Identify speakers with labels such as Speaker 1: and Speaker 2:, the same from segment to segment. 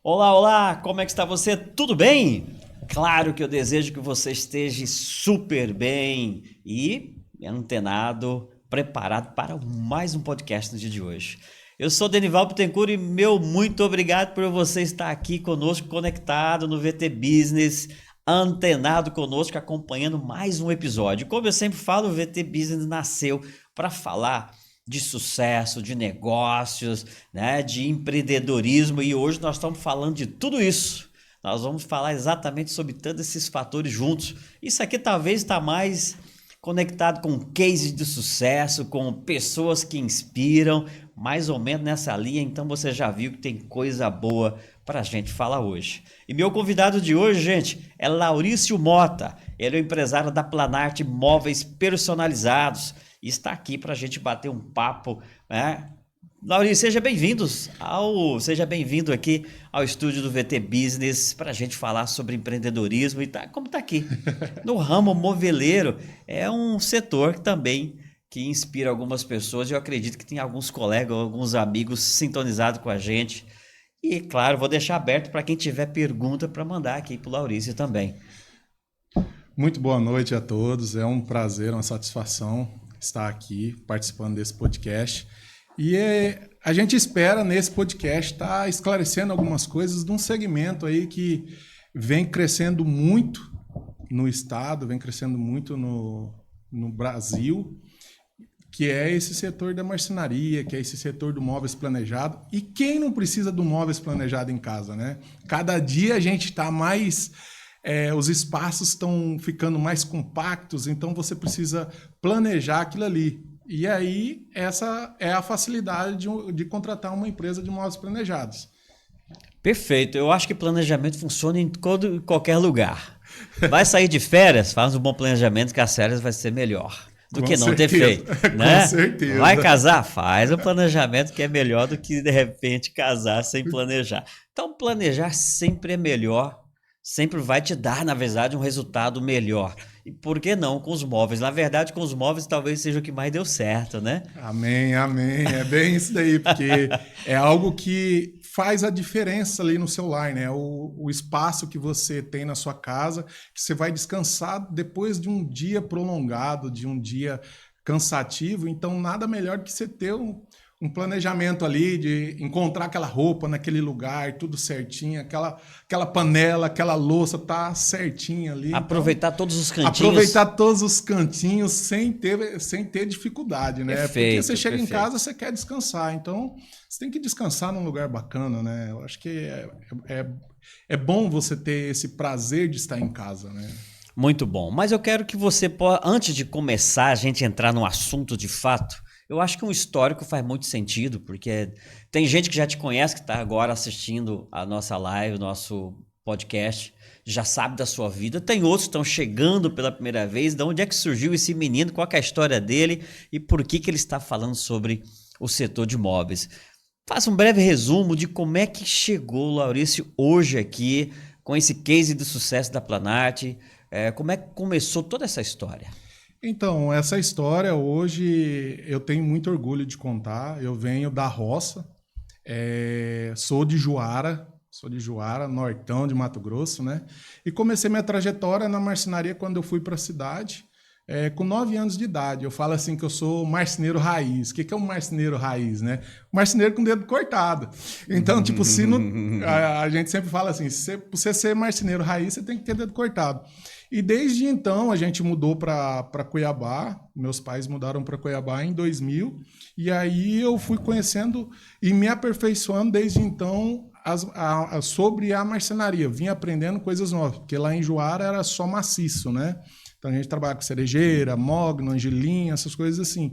Speaker 1: Olá, olá, como é que está você? Tudo bem? Claro que eu desejo que você esteja super bem e antenado, preparado para mais um podcast no dia de hoje. Eu sou Denival Bittencourt e meu muito obrigado por você estar aqui conosco, conectado no VT Business, antenado conosco, acompanhando mais um episódio. Como eu sempre falo, o VT Business nasceu para falar de sucesso, de negócios, né, de empreendedorismo, e hoje nós estamos falando de tudo isso. Nós vamos falar exatamente sobre todos esses fatores juntos. Isso aqui talvez está mais conectado com cases de sucesso, com pessoas que inspiram, mais ou menos nessa linha. Então você já viu que tem coisa boa para a gente falar hoje. E meu convidado de hoje, gente, é Laurício Mota. Ele é o empresário da Planarte Móveis Personalizados e está aqui para a gente bater um papo, né? Laurício, seja bem-vindo aqui ao estúdio do VT Business para a gente falar sobre empreendedorismo e como está aqui. No ramo moveleiro, é um setor também que inspira algumas pessoas e eu acredito que tem alguns colegas, alguns amigos sintonizados com a gente. E, claro, vou deixar aberto para quem tiver pergunta para mandar aqui para o Laurício também.
Speaker 2: Muito boa noite a todos, é um prazer, uma satisfação estar aqui participando desse podcast. E a gente espera nesse podcast estar esclarecendo algumas coisas de um segmento aí que vem crescendo muito no estado, vem crescendo muito no Brasil, que é esse setor da marcenaria, que é esse setor do móveis planejado. E quem não precisa do móveis planejado em casa, né? Cada dia a gente está mais... os espaços estão ficando mais compactos, então você precisa planejar aquilo ali. E aí, essa é a facilidade de contratar uma empresa de móveis planejados.
Speaker 1: Perfeito. Eu acho que planejamento funciona em qualquer lugar. Vai sair de férias, faz um bom planejamento que as férias vai ser melhor do que não ter feito. Né?
Speaker 2: Com certeza.
Speaker 1: Vai casar? Faz um planejamento que é melhor do que, de repente, casar sem planejar. Então, planejar sempre é melhor. Sempre vai te dar, na verdade, um resultado melhor. E por que não com os móveis? Na verdade, com os móveis talvez seja o que mais deu certo, né?
Speaker 2: Amém, amém. É bem isso daí, porque é algo que faz a diferença ali no seu lar, né? O espaço que você tem na sua casa, que você vai descansar depois de um dia prolongado, de um dia cansativo. Então, nada melhor do que você ter um planejamento ali de encontrar aquela roupa naquele lugar, tudo certinho, aquela panela, aquela louça tá certinha ali.
Speaker 1: Aproveitar então, todos os cantinhos.
Speaker 2: Aproveitar todos os cantinhos sem ter dificuldade, né?
Speaker 1: Perfeito,
Speaker 2: porque você chega
Speaker 1: perfeito.
Speaker 2: em casa, você quer descansar. Então, você tem que descansar num lugar bacana, né? Eu acho que é bom você ter esse prazer de estar em casa, né?
Speaker 1: Muito bom. Mas eu quero que você, antes de começar a gente entrar no assunto de fato, eu acho que um histórico faz muito sentido, porque tem gente que já te conhece, que está agora assistindo a nossa live, o nosso podcast, já sabe da sua vida. Tem outros que estão chegando pela primeira vez. De onde é que surgiu esse menino? Qual é a história dele? E por que ele está falando sobre o setor de imóveis? Faça um breve resumo de como é que chegou o Laurício hoje aqui, com esse case de sucesso da Planarte. Como é que começou toda essa história?
Speaker 2: Então, essa história hoje eu tenho muito orgulho de contar. Eu venho da roça, sou de Juara, nortão de Mato Grosso, né? E comecei minha trajetória na marcenaria quando eu fui para a cidade, com 9 anos de idade. Eu falo assim que eu sou marceneiro raiz. O que é um marceneiro raiz, né? Marceneiro com dedo cortado. Então, tipo, a gente sempre fala assim, pra você ser marceneiro raiz, você tem que ter dedo cortado. E desde então a gente mudou para Cuiabá, meus pais mudaram para Cuiabá em 2000, e aí eu fui conhecendo e me aperfeiçoando desde então sobre a marcenaria. Vim aprendendo coisas novas, porque lá em Juara era só maciço, né? Então a gente trabalha com cerejeira, mogno, angelinha, essas coisas assim.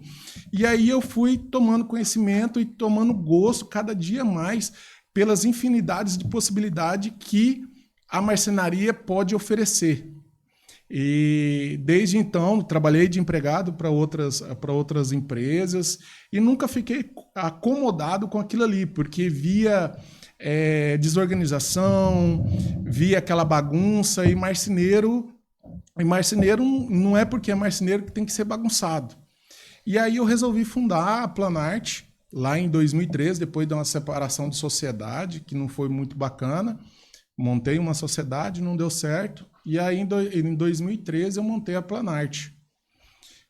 Speaker 2: E aí eu fui tomando conhecimento e tomando gosto cada dia mais pelas infinidades de possibilidades que a marcenaria pode oferecer. E desde então trabalhei de empregado para outras empresas e nunca fiquei acomodado com aquilo ali, porque via desorganização, via aquela bagunça e marceneiro não é porque é marceneiro que tem que ser bagunçado. E aí eu resolvi fundar a Planarte Lá em 2013, depois de uma separação de sociedade, que não foi muito bacana, montei uma sociedade, não deu certo. E aí, em 2013, eu montei a Planarte.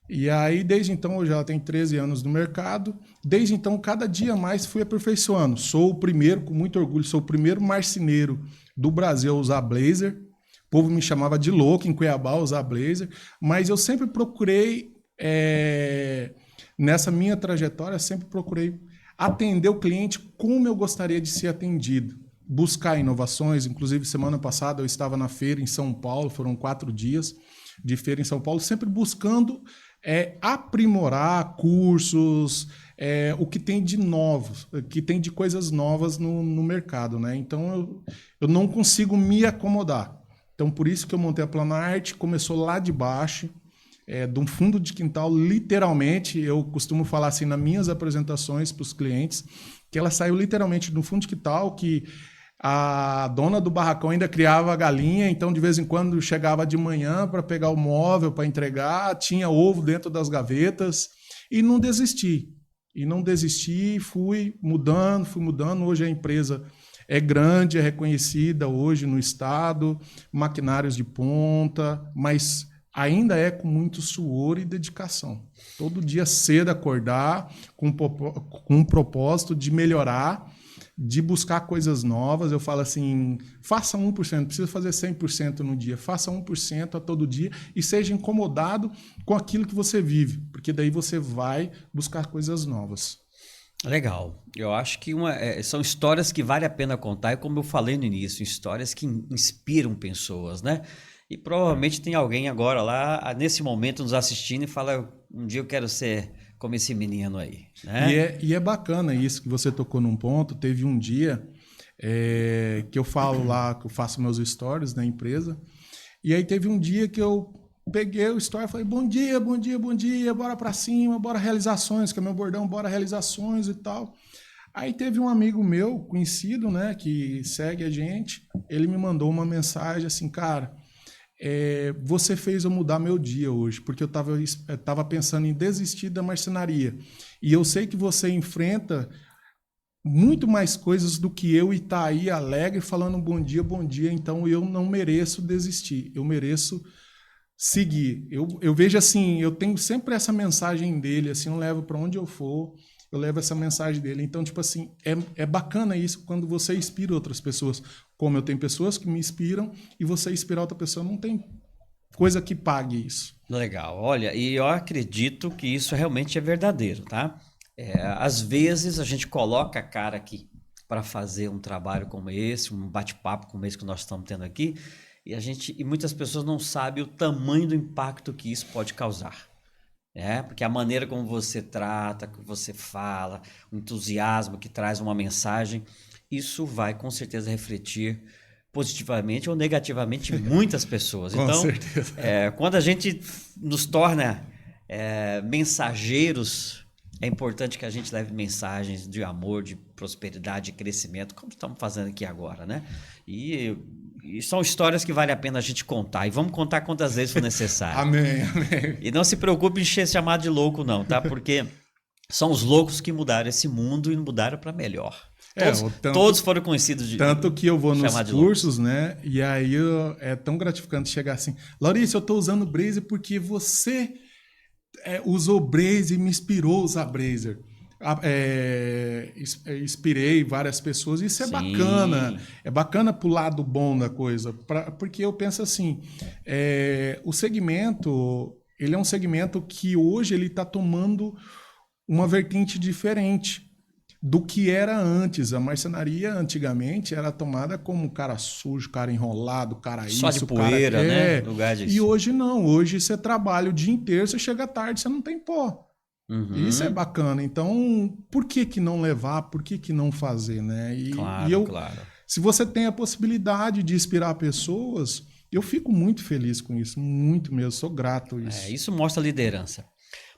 Speaker 2: E aí, desde então, eu já tenho 13 anos no mercado. Desde então, cada dia mais fui aperfeiçoando. Sou o primeiro, com muito orgulho, sou o primeiro marceneiro do Brasil a usar blazer. O povo me chamava de louco em Cuiabá a usar blazer. Mas eu sempre procurei, nessa minha trajetória, sempre procurei atender o cliente como eu gostaria de ser atendido. Buscar inovações. Inclusive, semana passada eu estava na feira em São Paulo, foram 4 dias de feira em São Paulo, sempre buscando aprimorar cursos, o que tem de novos, que tem de coisas novas no mercado, né? Então eu não consigo me acomodar. Então por isso que eu montei a Planarte, começou lá de baixo, de um fundo de quintal, literalmente. Eu costumo falar assim nas minhas apresentações para os clientes, que ela saiu literalmente do fundo de quintal, que a dona do barracão ainda criava galinha, então de vez em quando chegava de manhã para pegar o móvel, para entregar, tinha ovo dentro das gavetas, e não desisti. E não desisti, fui mudando. Hoje a empresa é grande, é reconhecida hoje no estado, maquinários de ponta, mas ainda é com muito suor e dedicação. Todo dia cedo acordar com um propósito de melhorar, de buscar coisas novas. Eu falo assim, faça 1%, não precisa fazer 100% no dia, faça 1% a todo dia e seja incomodado com aquilo que você vive, porque daí você vai buscar coisas novas.
Speaker 1: Legal. Eu acho que são histórias que vale a pena contar, e como eu falei no início, histórias que inspiram pessoas, né? E provavelmente tem alguém agora lá, nesse momento, nos assistindo e fala, um dia eu quero ser como esse menino aí, né?
Speaker 2: E é bacana isso que você tocou num ponto. Teve um dia que eu falo lá, que eu faço meus stories na empresa, e aí teve um dia que eu peguei o story e falei, bom dia, bom dia, bom dia, bora pra cima, bora realizações, que é meu bordão, bora realizações e tal. Aí teve um amigo meu, conhecido, né, que segue a gente, ele me mandou uma mensagem assim, cara, você fez eu mudar meu dia hoje, porque eu tava pensando em desistir da marcenaria. E eu sei que você enfrenta muito mais coisas do que eu, e tá aí alegre falando bom dia, então eu não mereço desistir, eu mereço seguir. Eu vejo assim, eu tenho sempre essa mensagem dele, assim, eu levo para onde eu for, eu levo essa mensagem dele. Então, tipo assim, é bacana isso quando você inspira outras pessoas. Como eu tenho pessoas que me inspiram, e você inspirar outra pessoa, não tem coisa que pague isso.
Speaker 1: Legal. Olha, e eu acredito que isso realmente é verdadeiro, tá? Às vezes a gente coloca a cara aqui para fazer um trabalho como esse, um bate-papo como esse que nós estamos tendo aqui, e muitas pessoas não sabem o tamanho do impacto que isso pode causar. Porque a maneira como você trata, que você fala, o entusiasmo que traz uma mensagem, isso vai com certeza refletir positivamente ou negativamente em muitas pessoas.
Speaker 2: Com
Speaker 1: Então,
Speaker 2: certeza.
Speaker 1: quando a gente nos torna mensageiros, é importante que a gente leve mensagens de amor, de prosperidade, de crescimento, como estamos fazendo aqui agora, né? E são histórias que vale a pena a gente contar. E vamos contar quantas vezes for necessário.
Speaker 2: Amém, amém.
Speaker 1: E não se preocupe em ser chamado de louco, não, tá? Porque são os loucos que mudaram esse mundo e mudaram para melhor. Todos foram conhecidos de
Speaker 2: tanto que eu vou nos cursos,
Speaker 1: loucos,
Speaker 2: né? E aí é tão gratificante chegar assim, Laurice, eu estou usando Blazer porque você usou Blazer e me inspirou a usar Blazer. Inspirei várias pessoas. Isso é
Speaker 1: Sim.
Speaker 2: bacana. É bacana pro lado bom da coisa. Porque eu penso assim, o segmento, ele é um segmento que hoje ele está tomando uma vertente diferente do que era antes. A marcenaria antigamente era tomada como cara sujo, cara enrolado, cara
Speaker 1: só
Speaker 2: isso,
Speaker 1: de poeira,
Speaker 2: cara...
Speaker 1: né? Lugar disso.
Speaker 2: E hoje não. Hoje você trabalha o dia inteiro, você chega tarde, você não tem pó.
Speaker 1: Uhum.
Speaker 2: Isso é bacana. Então, por que não levar? Por que não fazer, né?
Speaker 1: Claro.
Speaker 2: Se você tem a possibilidade de inspirar pessoas, eu fico muito feliz com isso, muito mesmo. Sou grato a isso.
Speaker 1: Isso mostra liderança.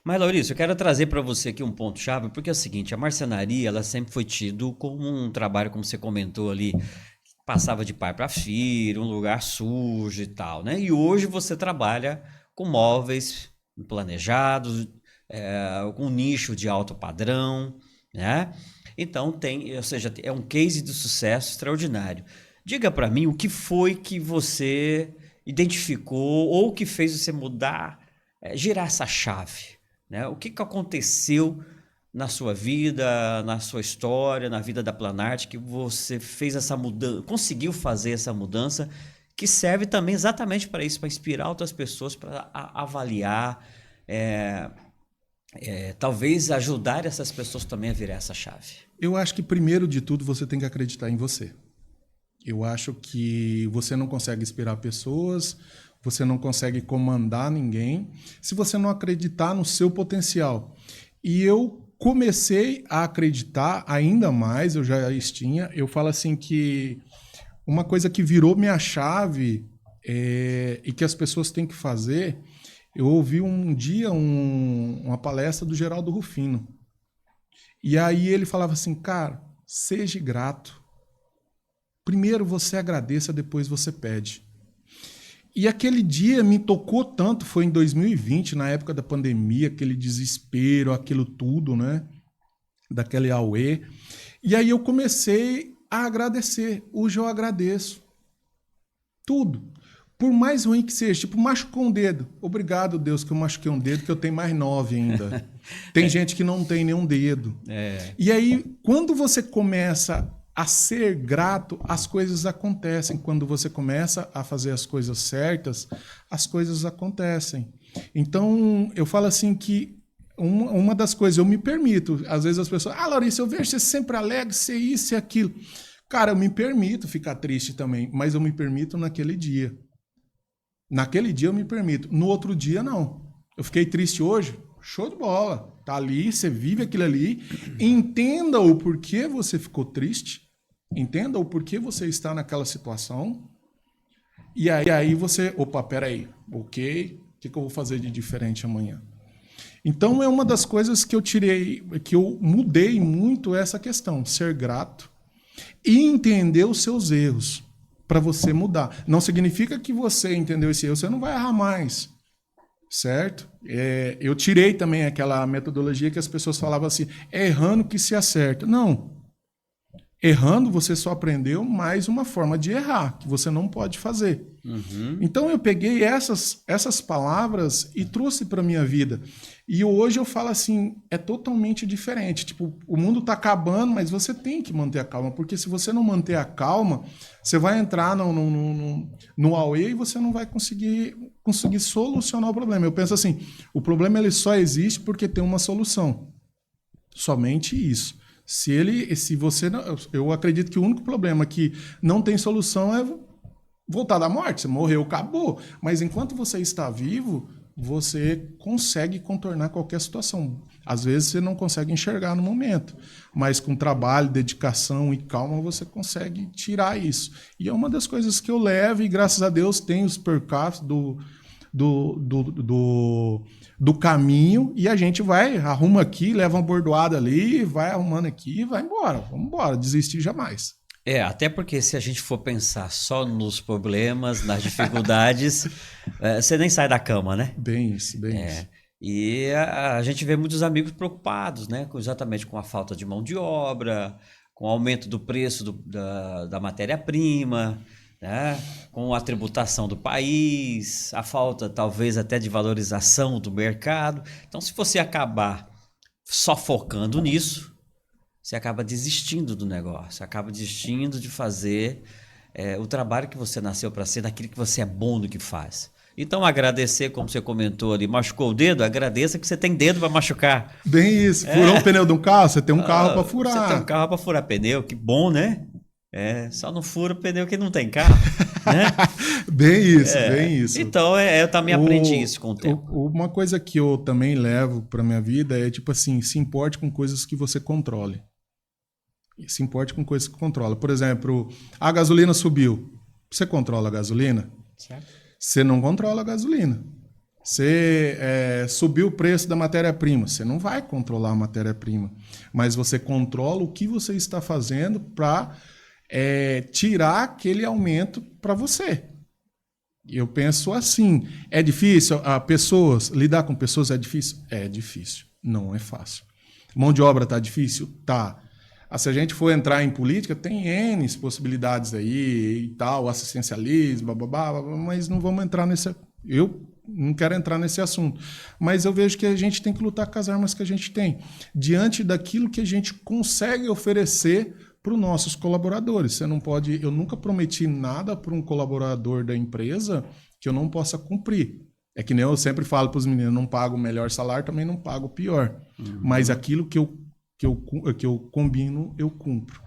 Speaker 1: Mas, Laurice, eu quero trazer para você aqui um ponto-chave, porque é o seguinte, a marcenaria ela sempre foi tido como um trabalho, como você comentou ali, passava de pai para filho, um lugar sujo e tal, né? E hoje você trabalha com móveis planejados, com nicho de alto padrão, né? Então ou seja, é um case de sucesso extraordinário. Diga para mim o que foi que você identificou ou que fez você mudar, girar essa chave, né? O que aconteceu na sua vida, na sua história, na vida da Planart, que você fez essa mudança, conseguiu fazer essa mudança, que serve também exatamente para isso, para inspirar outras pessoas, para avaliar, talvez ajudar essas pessoas também a virar essa chave.
Speaker 2: Eu acho que primeiro de tudo você tem que acreditar em você. Eu acho que você não consegue inspirar pessoas, você não consegue comandar ninguém se você não acreditar no seu potencial. E eu comecei a acreditar ainda mais, eu já tinha. Eu falo assim que uma coisa que virou minha chave e que as pessoas têm que fazer, eu ouvi um dia uma palestra do Geraldo Rufino. E aí ele falava assim, cara, seja grato. Primeiro você agradeça, depois você pede. E aquele dia me tocou tanto, foi em 2020, na época da pandemia, aquele desespero, aquilo tudo, né? Daquele auê. E aí eu comecei a agradecer. Hoje eu agradeço. Tudo. Por mais ruim que seja, tipo, machucou um dedo. Obrigado, Deus, que eu machuquei um dedo, que eu tenho mais 9 ainda. Tem gente que não tem nenhum dedo. E aí, quando você começa a ser grato, as coisas acontecem. Quando você começa a fazer as coisas certas, as coisas acontecem. Então, eu falo assim que uma das coisas, eu me permito, às vezes as pessoas, Laurice, eu vejo você sempre alegre, você isso e aquilo. Cara, eu me permito ficar triste também, mas eu me permito naquele dia. Naquele dia eu me permito. No outro dia, não. Eu fiquei triste hoje, show de bola. Tá ali, você vive aquilo ali. Entenda o porquê você ficou triste. Entenda o porquê você está naquela situação. E aí você... Opa, peraí. Ok, o que eu vou fazer de diferente amanhã? Então é uma das coisas que eu tirei, que eu mudei muito essa questão. Ser grato e entender os seus erros para você mudar. Não significa que você entendeu esse erro, você não vai errar mais. Certo? Eu tirei também aquela metodologia que as pessoas falavam assim, é errando que se acerta. Não. Errando, você só aprendeu mais uma forma de errar, que você não pode fazer. Então eu peguei essas palavras e trouxe para a minha vida. E hoje eu falo assim, é totalmente diferente. Tipo, o mundo está acabando, mas você tem que manter a calma, porque se você não manter a calma, você vai entrar no auê e você não vai conseguir solucionar o problema. Eu penso assim, o problema ele só existe porque tem uma solução. Somente isso. Se você não, eu acredito que o único problema que não tem solução é voltar da morte. Você morreu, acabou. Mas enquanto você está vivo, você consegue contornar qualquer situação. Às vezes você não consegue enxergar no momento, mas com trabalho, dedicação e calma você consegue tirar isso. E é uma das coisas que eu levo e graças a Deus tem os percalços do caminho e a gente vai, arruma aqui, leva uma bordoada ali, vai arrumando aqui e vai embora. Vamos embora, desistir jamais.
Speaker 1: Até porque se a gente for pensar só nos problemas, nas dificuldades, você nem sai da cama, né?
Speaker 2: Bem isso.
Speaker 1: E a gente vê muitos amigos preocupados, né? Exatamente com a falta de mão de obra, com o aumento do preço da matéria-prima, né? Com a tributação do país, a falta talvez até de valorização do mercado. Então, se você acabar só focando nisso, você acaba desistindo do negócio, acaba desistindo de fazer o trabalho que você nasceu para ser, daquilo que você é bom no que faz. Então, agradecer, como você comentou ali, machucou o dedo, agradeça que você tem dedo para machucar.
Speaker 2: Bem isso, furou o pneu de um carro, você tem um carro para furar.
Speaker 1: Você tem um carro para furar pneu, que bom, né? Só não fura pneu que não tem carro, né?
Speaker 2: Bem isso.
Speaker 1: Então, eu também aprendi isso com o tempo.
Speaker 2: Uma coisa que eu também levo para minha vida é, tipo assim, se importe com coisas que você controle. Se importe com coisas que controla. Por exemplo, a gasolina subiu. Você controla a gasolina?
Speaker 1: Certo.
Speaker 2: Você não controla a gasolina. Você subiu o preço da matéria-prima. Você não vai controlar a matéria-prima. Mas você controla o que você está fazendo para tirar aquele aumento para você. Eu penso assim. É difícil? Lidar com pessoas é difícil? É difícil. Não é fácil. Mão de obra tá difícil? Tá. Se a gente for entrar em política, tem N possibilidades aí e tal, assistencialismo, babá, mas não vamos entrar nesse... Eu não quero entrar nesse assunto. Mas eu vejo que a gente tem que lutar com as armas que a gente tem, diante daquilo que a gente consegue oferecer para os nossos colaboradores. Você não pode... Eu nunca prometi nada para um colaborador da empresa que eu não possa cumprir. É que nem eu sempre falo para os meninos, não pago o melhor salário, também não pago o pior. Mas aquilo que eu combino, eu cumpro.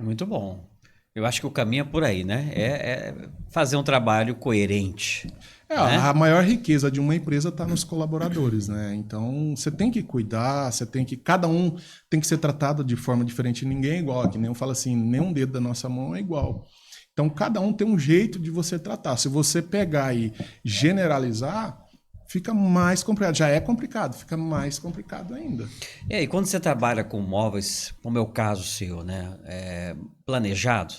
Speaker 1: Muito bom. Eu acho que o caminho é por aí, né? É fazer um trabalho coerente. Né?
Speaker 2: A maior riqueza de uma empresa está nos colaboradores, né? Então, você tem que cuidar, cada um tem que ser tratado de forma diferente. Ninguém é igual, que nem eu falo assim, nenhum dedo da nossa mão é igual. Então, cada um tem um jeito de você tratar. Se você pegar e generalizar, fica mais complicado. Já é complicado, fica mais complicado ainda.
Speaker 1: E aí, quando você trabalha com móveis, como é o caso seu, né? Planejado,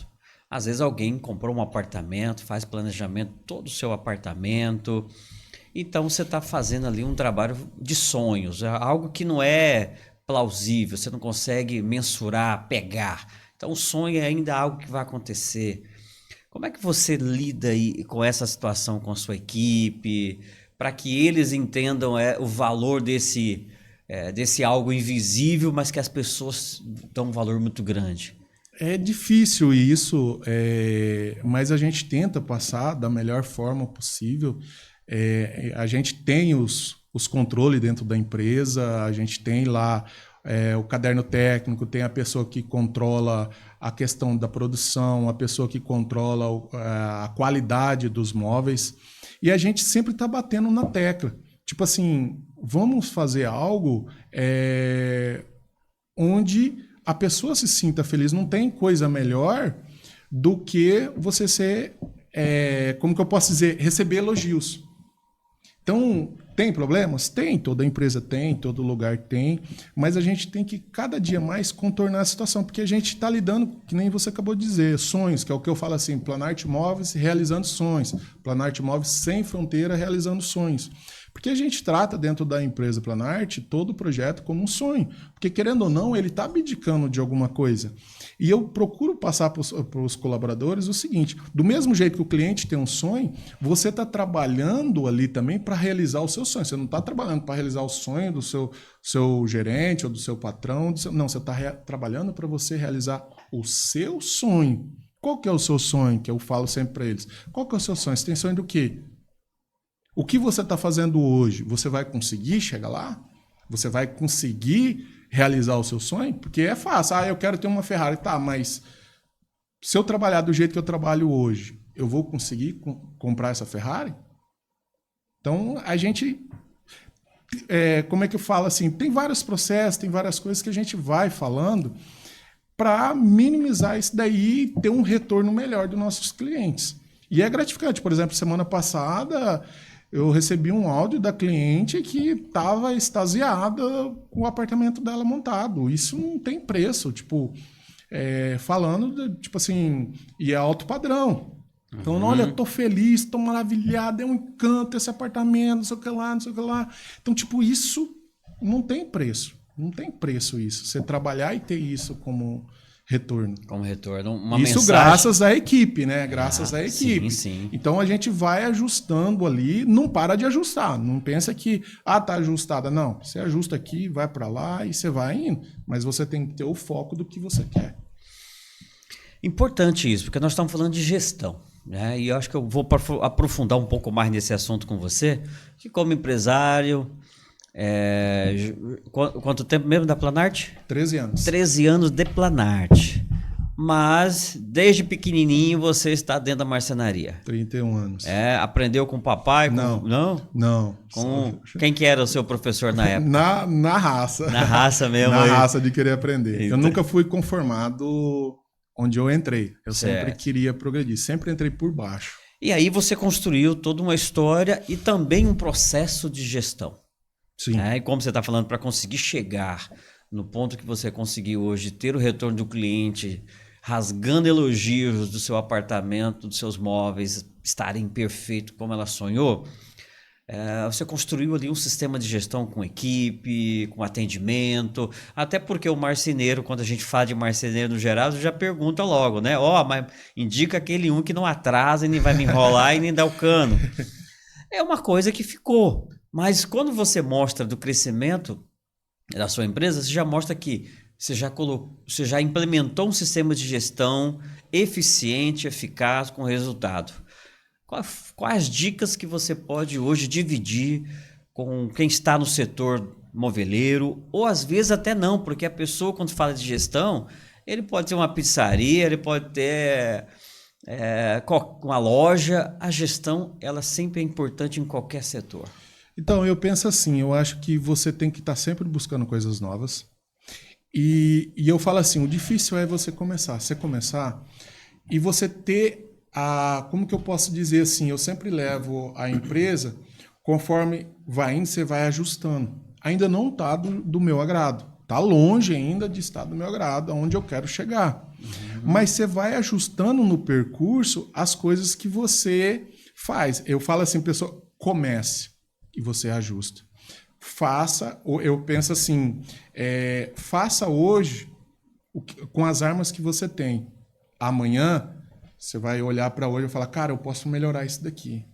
Speaker 1: às vezes alguém comprou um apartamento, faz planejamento todo o seu apartamento, então você está fazendo ali um trabalho de sonhos, algo que não é plausível, você não consegue mensurar, pegar. Então o sonho é ainda algo que vai acontecer. Como é que você lida aí com essa situação com a sua equipe, para que eles entendam o valor desse algo invisível, mas que as pessoas dão um valor muito grande?
Speaker 2: É difícil isso, mas a gente tenta passar da melhor forma possível. A gente tem os controles dentro da empresa, a gente tem lá o caderno técnico, tem a pessoa que controla a questão da produção, a pessoa que controla a qualidade dos móveis. E a gente sempre está batendo na tecla. Tipo assim, vamos fazer algo onde a pessoa se sinta feliz. Não tem coisa melhor do que você ser, como que eu posso dizer, receber elogios. Então, tem problemas? Tem, toda empresa tem, todo lugar tem, mas a gente tem que cada dia mais contornar a situação, porque a gente está lidando, que nem você acabou de dizer, sonhos, que é o que eu falo assim, Planarte Móveis realizando sonhos, Planarte Móveis sem fronteira realizando sonhos. Porque a gente trata dentro da empresa Planarte todo o projeto como um sonho. Porque, querendo ou não, ele está abdicando de alguma coisa. E eu procuro passar para os colaboradores o seguinte, do mesmo jeito que o cliente tem um sonho, você está trabalhando ali também para realizar o seu sonho. Você não está trabalhando para realizar o sonho do seu gerente ou do seu patrão. Não, você está trabalhando para você realizar o seu sonho. Qual que é o seu sonho? Que eu falo sempre para eles. Qual que é o seu sonho? Você tem sonho do quê? O que você está fazendo hoje, você vai conseguir chegar lá? Você vai conseguir realizar o seu sonho? Porque é fácil. Eu quero ter uma Ferrari. Tá, mas se eu trabalhar do jeito que eu trabalho hoje, eu vou conseguir comprar essa Ferrari? Então, a gente... como é que eu falo assim? Tem vários processos, tem várias coisas que a gente vai falando para minimizar isso daí e ter um retorno melhor dos nossos clientes. E é gratificante. Por exemplo, semana passada... eu recebi um áudio da cliente que estava extasiada com o apartamento dela montado. Isso não tem preço, tipo, falando, tipo assim, e é alto padrão. Então, olha, tô feliz, tô maravilhado, é um encanto esse apartamento, não sei o que lá, não sei o que lá. Então, tipo, isso não tem preço. Não tem preço isso. Você trabalhar e ter isso como retorno.
Speaker 1: Como retorno, uma
Speaker 2: isso
Speaker 1: mensagem...
Speaker 2: graças à equipe, né? Graças à equipe.
Speaker 1: Sim.
Speaker 2: Então a gente vai ajustando ali, não para de ajustar. Não pensa que, tá ajustada. Não, você ajusta aqui, vai para lá e você vai indo. Mas você tem que ter o foco do que você quer.
Speaker 1: Importante isso, porque nós estamos falando de gestão, né? E eu acho que eu vou aprofundar um pouco mais nesse assunto com você, que como empresário... quanto tempo mesmo da Planarte?
Speaker 2: 13 anos.
Speaker 1: 13 anos de Planarte. Mas, desde pequenininho, você está dentro da marcenaria.
Speaker 2: 31 anos.
Speaker 1: Aprendeu com o papai?
Speaker 2: Não.
Speaker 1: Quem que era o seu professor na época?
Speaker 2: Na raça.
Speaker 1: Na raça mesmo.
Speaker 2: Na raça de querer aprender.
Speaker 1: Então...
Speaker 2: eu nunca fui conformado onde eu entrei. Eu sempre queria progredir. Sempre entrei por baixo.
Speaker 1: E aí você construiu toda uma história e também um processo de gestão.
Speaker 2: Sim.
Speaker 1: E como você está falando, para conseguir chegar no ponto que você conseguiu hoje, ter o retorno do cliente, rasgando elogios do seu apartamento, dos seus móveis, estarem perfeitos como ela sonhou, Você construiu ali um sistema de gestão com equipe, com atendimento, até porque o marceneiro, quando a gente fala de marceneiro no geral, já pergunta logo, né? Mas indica aquele um que não atrasa e nem vai me enrolar e nem dá o cano. É uma coisa que ficou. Mas quando você mostra do crescimento da sua empresa, você já mostra que você já implementou um sistema de gestão eficiente, eficaz, com resultado. Quais dicas que você pode hoje dividir com quem está no setor moveleiro, ou às vezes até não, porque a pessoa, quando fala de gestão, ele pode ter uma pizzaria, ele pode ter uma loja. A gestão, ela sempre é importante em qualquer setor.
Speaker 2: Então, eu penso assim, eu acho que você tem que estar sempre buscando coisas novas. E eu falo assim, o difícil é você começar e você ter como que eu posso dizer assim, eu sempre levo a empresa, conforme vai indo, você vai ajustando. Ainda não está do meu agrado, está longe ainda de estar do meu agrado, aonde eu quero chegar. Uhum. Mas você vai ajustando no percurso as coisas que você faz. Eu falo assim, pessoal, comece e você ajusta. Faça, eu penso assim, faça hoje com as armas que você tem. Amanhã, você vai olhar para hoje e falar, cara, eu posso melhorar isso daqui.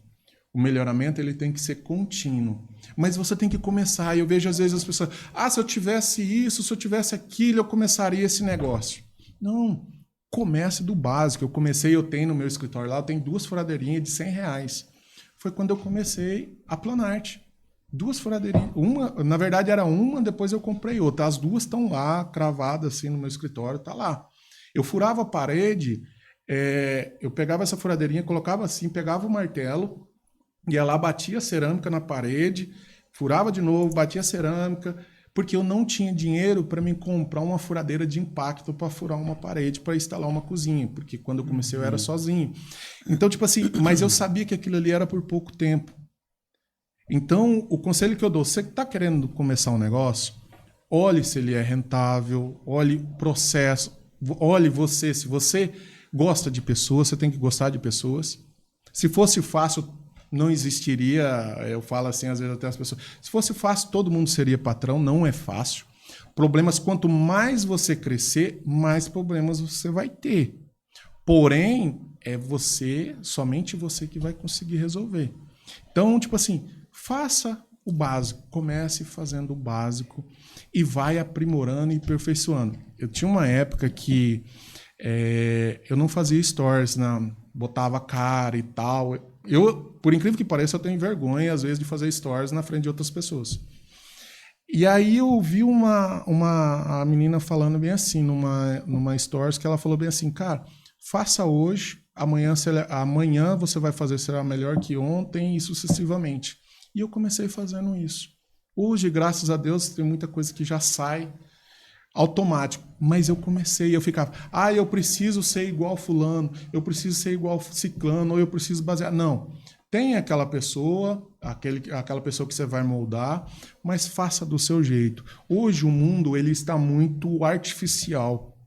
Speaker 2: O melhoramento ele tem que ser contínuo. Mas você tem que começar. Eu vejo às vezes as pessoas, se eu tivesse isso, se eu tivesse aquilo, eu começaria esse negócio. Não, comece do básico. Eu tenho no meu escritório lá, eu tenho 2 furadeirinhas de R$100. Foi quando eu comecei a Planarte. 2 furadeirinhas. Na verdade era uma, depois eu comprei outra. As 2 estão lá, cravadas assim no meu escritório, tá lá. Eu furava a parede, eu pegava essa furadeirinha, colocava assim, pegava o martelo, ia lá, batia a cerâmica na parede, furava de novo, batia a cerâmica, porque eu não tinha dinheiro para me comprar uma furadeira de impacto para furar uma parede, para instalar uma cozinha, porque quando eu comecei eu era sozinho. Então, tipo assim, mas eu sabia que aquilo ali era por pouco tempo. Então, o conselho que eu dou, você que está querendo começar um negócio, olhe se ele é rentável, olhe o processo, olhe você, se você gosta de pessoas, você tem que gostar de pessoas. Se fosse fácil, não existiria, eu falo assim, às vezes até as pessoas, se fosse fácil, todo mundo seria patrão, não é fácil. Problemas, quanto mais você crescer, mais problemas você vai ter. Porém, somente você que vai conseguir resolver. Então, tipo assim, faça o básico, comece fazendo o básico e vai aprimorando e aperfeiçoando. Eu tinha uma época que eu não fazia stories, botava cara e tal. Eu, por incrível que pareça, eu tenho vergonha, às vezes, de fazer stories na frente de outras pessoas. E aí eu ouvi a menina falando bem assim, numa stories, que ela falou bem assim, cara, faça hoje, amanhã você vai fazer, será melhor que ontem e sucessivamente. E eu comecei fazendo isso. Hoje, graças a Deus, tem muita coisa que já sai automático, mas eu ficava, eu preciso ser igual fulano, eu preciso ser igual ciclano, ou eu preciso basear. Não, tem aquela pessoa, aquela pessoa que você vai moldar, mas faça do seu jeito. Hoje o mundo ele está muito artificial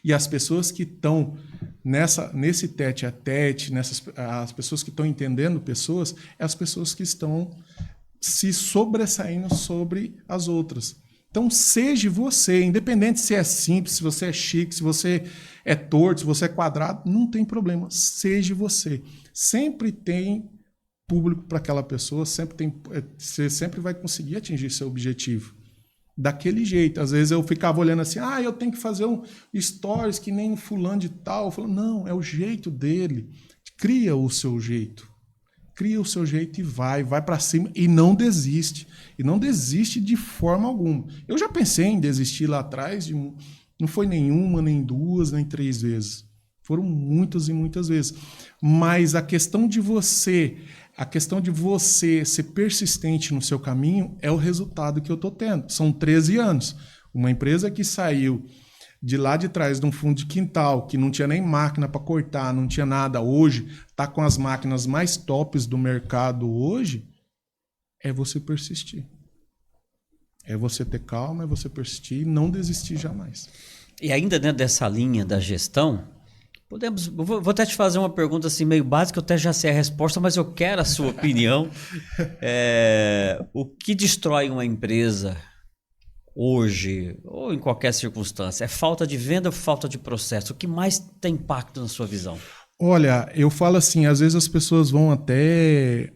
Speaker 2: e as pessoas que estão nesse tete a tete, as pessoas que estão entendendo pessoas, é as pessoas que estão se sobressaindo sobre as outras. Então, seja você, independente se é simples, se você é chique, se você é torto, se você é quadrado, não tem problema. Seja você. Sempre tem público para aquela pessoa, você sempre vai conseguir atingir seu objetivo. Daquele jeito. Às vezes eu ficava olhando assim, eu tenho que fazer um stories que nem fulano de tal. Eu falo, não, é o jeito dele. Cria o seu jeito. Cria o seu jeito e vai para cima e não desiste. E não desiste de forma alguma. Eu já pensei em desistir lá atrás, não foi nenhuma, nem 2, nem 3 vezes. Foram muitas e muitas vezes. Mas a questão de você ser persistente no seu caminho é o resultado que eu estou tendo. São 13 anos. Uma empresa que saiu de lá de trás, de um fundo de quintal, que não tinha nem máquina para cortar, não tinha nada. Hoje, está com as máquinas mais tops do mercado hoje, é você persistir. É você ter calma, é você persistir e não desistir jamais.
Speaker 1: E ainda dentro dessa linha da gestão, Vou até te fazer uma pergunta assim meio básica, eu até já sei a resposta, mas eu quero a sua opinião. O que destrói uma empresa hoje, ou em qualquer circunstância? É falta de venda ou falta de processo? O que mais tem impacto na sua visão?
Speaker 2: Olha, eu falo assim, às vezes as pessoas vão até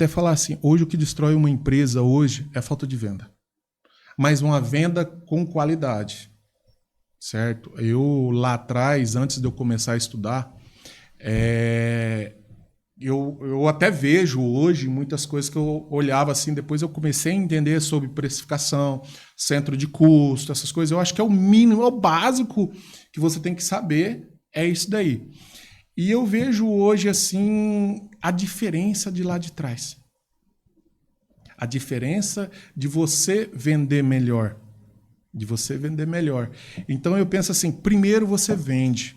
Speaker 2: falar assim, hoje o que destrói uma empresa hoje é a falta de venda. Mas uma venda com qualidade, certo? Eu lá atrás, antes de eu começar a estudar, eu até vejo hoje muitas coisas que eu olhava assim, depois eu comecei a entender sobre precificação, centro de custo, essas coisas. Eu acho que é o mínimo, é o básico que você tem que saber, é isso daí. E eu vejo hoje assim a diferença de lá de trás. A diferença de você vender melhor. De você vender melhor. Então eu penso assim, primeiro você vende.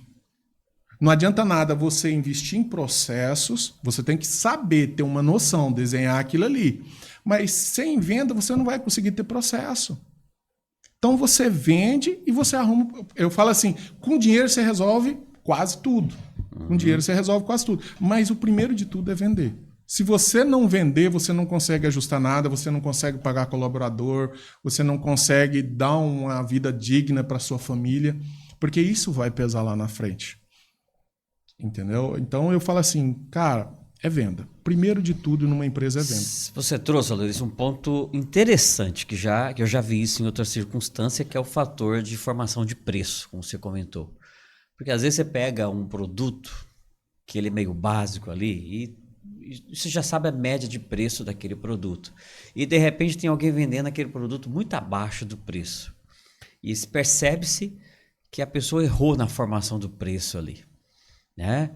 Speaker 2: Não adianta nada você investir em processos, você tem que saber, ter uma noção, desenhar aquilo ali. Mas sem venda você não vai conseguir ter processo. Então você vende e você arruma. Eu falo assim, com dinheiro você resolve quase tudo. Com dinheiro você resolve quase tudo. Mas o primeiro de tudo é vender. Se você não vender, você não consegue ajustar nada, você não consegue pagar colaborador, você não consegue dar uma vida digna para sua família, porque isso vai pesar lá na frente. Entendeu? Então eu falo assim, cara, é venda. Primeiro de tudo numa empresa é venda.
Speaker 1: Você trouxe, Aloysio, um ponto interessante que eu já vi isso em outra circunstância, que é o fator de formação de preço, como você comentou. Porque às vezes você pega um produto que ele é meio básico ali e você já sabe a média de preço daquele produto. E de repente tem alguém vendendo aquele produto muito abaixo do preço. E percebe-se que a pessoa errou na formação do preço ali, né?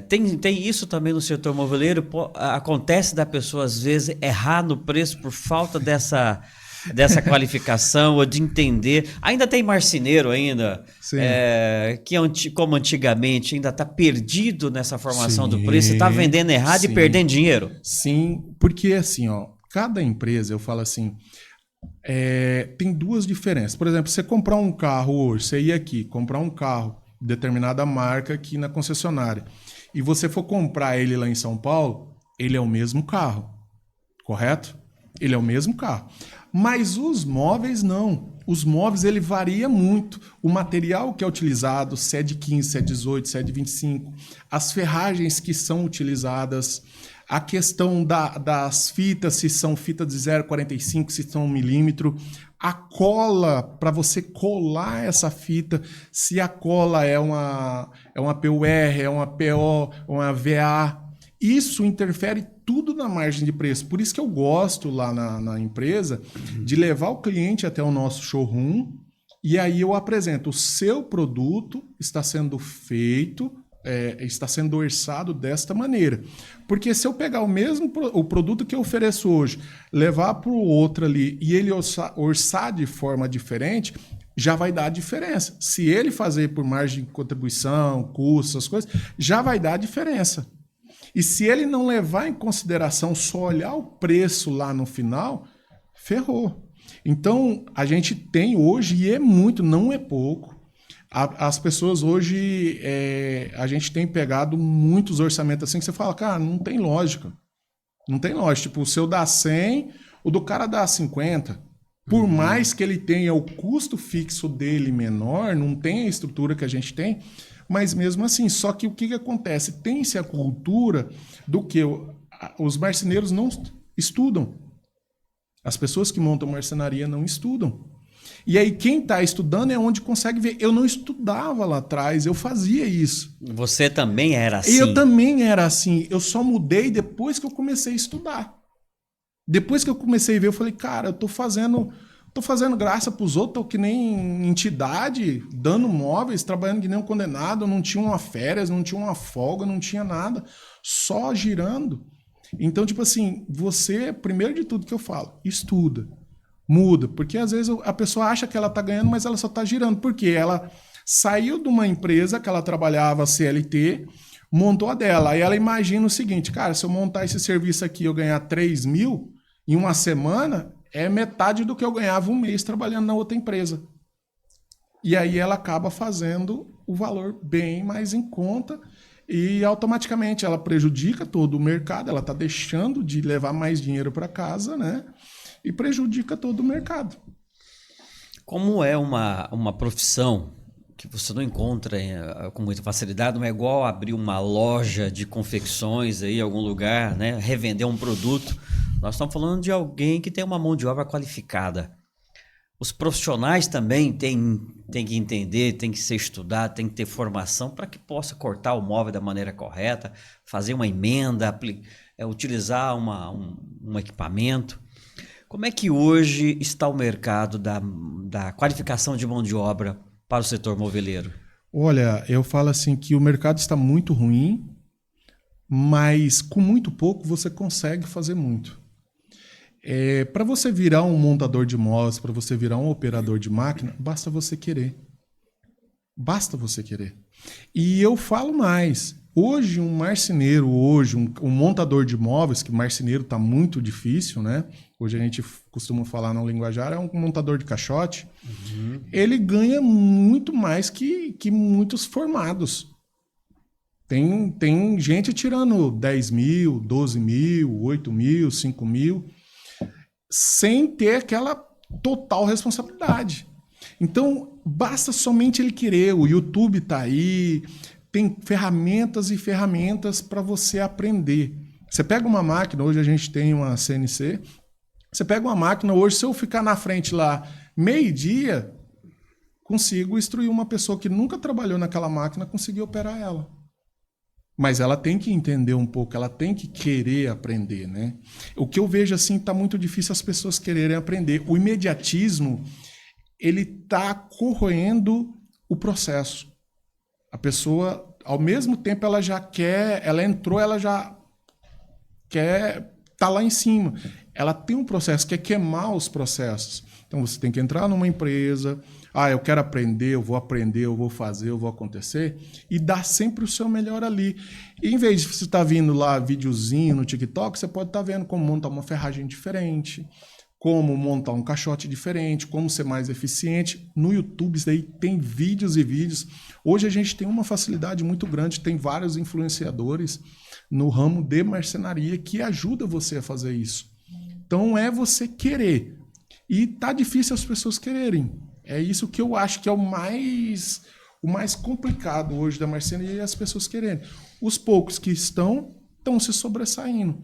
Speaker 1: Tem isso também no setor moveleiro. Acontece da pessoa às vezes errar no preço por falta dessa qualificação ou de entender. Ainda tem marceneiro ainda, que como antigamente ainda está perdido nessa formação do preço, está vendendo errado e perdendo dinheiro.
Speaker 2: Sim, porque assim, ó, cada empresa, eu falo assim, tem duas diferenças. Por exemplo, você comprar um carro hoje, você ir aqui, comprar um carro de determinada marca aqui na concessionária, e você for comprar ele lá em São Paulo, ele é o mesmo carro, correto? Ele é o mesmo carro. Mas os móveis não. Os móveis ele varia muito. O material que é utilizado, se é de 15, se é 18, se é de 25, as ferragens que são utilizadas, a questão das fitas, se são fitas de 0,45, se são 1 milímetro, a cola, para você colar essa fita, se a cola é uma PUR, é uma PO, uma VA, isso interfere tudo na margem de preço. Por isso que eu gosto lá na empresa de levar o cliente até o nosso showroom e aí eu apresento: o seu produto está sendo feito, está sendo orçado desta maneira. Porque se eu pegar o produto que eu ofereço hoje, levar para o outro ali e ele orçar de forma diferente, já vai dar diferença. Se ele fazer por margem de contribuição, custos, essas coisas, já vai dar diferença. E se ele não levar em consideração, só olhar o preço lá no final, ferrou. Então, a gente tem hoje, e é muito, não é pouco, as pessoas hoje, a gente tem pegado muitos orçamentos assim que você fala, cara, não tem lógica. Não tem lógica. Tipo, o seu dá 100, o do cara dá 50. Por mais que ele tenha o custo fixo dele menor, não tem a estrutura que a gente tem, mas mesmo assim, só que o que acontece? Tem-se a cultura do que os marceneiros não estudam. As pessoas que montam marcenaria não estudam. E aí quem está estudando é onde consegue ver. Eu não estudava lá atrás, eu fazia isso.
Speaker 1: Você também era assim?
Speaker 2: Eu também era assim. Eu só mudei depois que eu comecei a estudar. Depois que eu comecei a ver, eu falei, cara, eu tô fazendo graça pros outros, tô que nem entidade, dando móveis, trabalhando que nem um condenado, não tinha uma férias, não tinha uma folga, não tinha nada, só girando. Então, tipo assim, você, primeiro de tudo que eu falo, estuda, muda, porque às vezes a pessoa acha que ela tá ganhando, mas ela só tá girando, porque ela saiu de uma empresa que ela trabalhava CLT, montou a dela, aí ela imagina o seguinte, cara, se eu montar esse serviço aqui e eu ganhar 3 mil, em uma semana, é metade do que eu ganhava um mês trabalhando na outra empresa. E aí ela acaba fazendo o valor bem mais em conta e automaticamente ela prejudica todo o mercado, ela está deixando de levar mais dinheiro para casa, né? E prejudica todo o mercado.
Speaker 1: Como é uma profissão que você não encontra com muita facilidade, não é igual abrir uma loja de confecções aí em algum lugar, né? Revender um produto. Nós estamos falando de alguém que tem uma mão de obra qualificada. Os profissionais também têm que entender, têm que ser estudados, têm que ter formação para que possa cortar o móvel da maneira correta, fazer uma emenda, utilizar um equipamento. Como é que hoje está o mercado da qualificação de mão de obra para o setor moveleiro?
Speaker 2: Olha, eu falo assim que o mercado está muito ruim, mas com muito pouco você consegue fazer muito. Para você virar um montador de móveis, para você virar um operador de máquina, basta você querer. Basta você querer. E eu falo mais. Hoje, um marceneiro, um montador de móveis, que marceneiro está muito difícil, né? Hoje a gente costuma falar no linguajar, é um montador de caixote. Uhum. Ele ganha muito mais que muitos formados. Tem gente tirando 10 mil, 12 mil, 8 mil, 5 mil, sem ter aquela total responsabilidade. Então, basta somente ele querer. O YouTube está aí, tem ferramentas e ferramentas para você aprender. Você pega uma máquina, hoje a gente tem uma CNC, você pega uma máquina, hoje se eu ficar na frente lá meio-dia, consigo instruir uma pessoa que nunca trabalhou naquela máquina, conseguir operar ela. Mas ela tem que entender um pouco, ela tem que querer aprender, né? O que eu vejo assim, está muito difícil as pessoas quererem aprender. O imediatismo, ele está corroendo o processo. A pessoa, ao mesmo tempo, ela já quer, ela entrou, ela já quer estar lá em cima. Ela tem um processo, quer queimar os processos. Então você tem que entrar numa empresa, eu quero aprender, eu vou fazer, eu vou acontecer, e dar sempre o seu melhor ali. E em vez de você estar vindo lá videozinho no TikTok, você pode estar vendo como montar uma ferragem diferente, como montar um caixote diferente, como ser mais eficiente. No YouTube, isso daí tem vídeos e vídeos. Hoje a gente tem uma facilidade muito grande, tem vários influenciadores no ramo de marcenaria que ajuda você a fazer isso. Então é você querer. E tá difícil as pessoas quererem. É isso que eu acho que é o mais complicado hoje da marcenaria, e as pessoas quererem. Os poucos que estão se sobressaindo.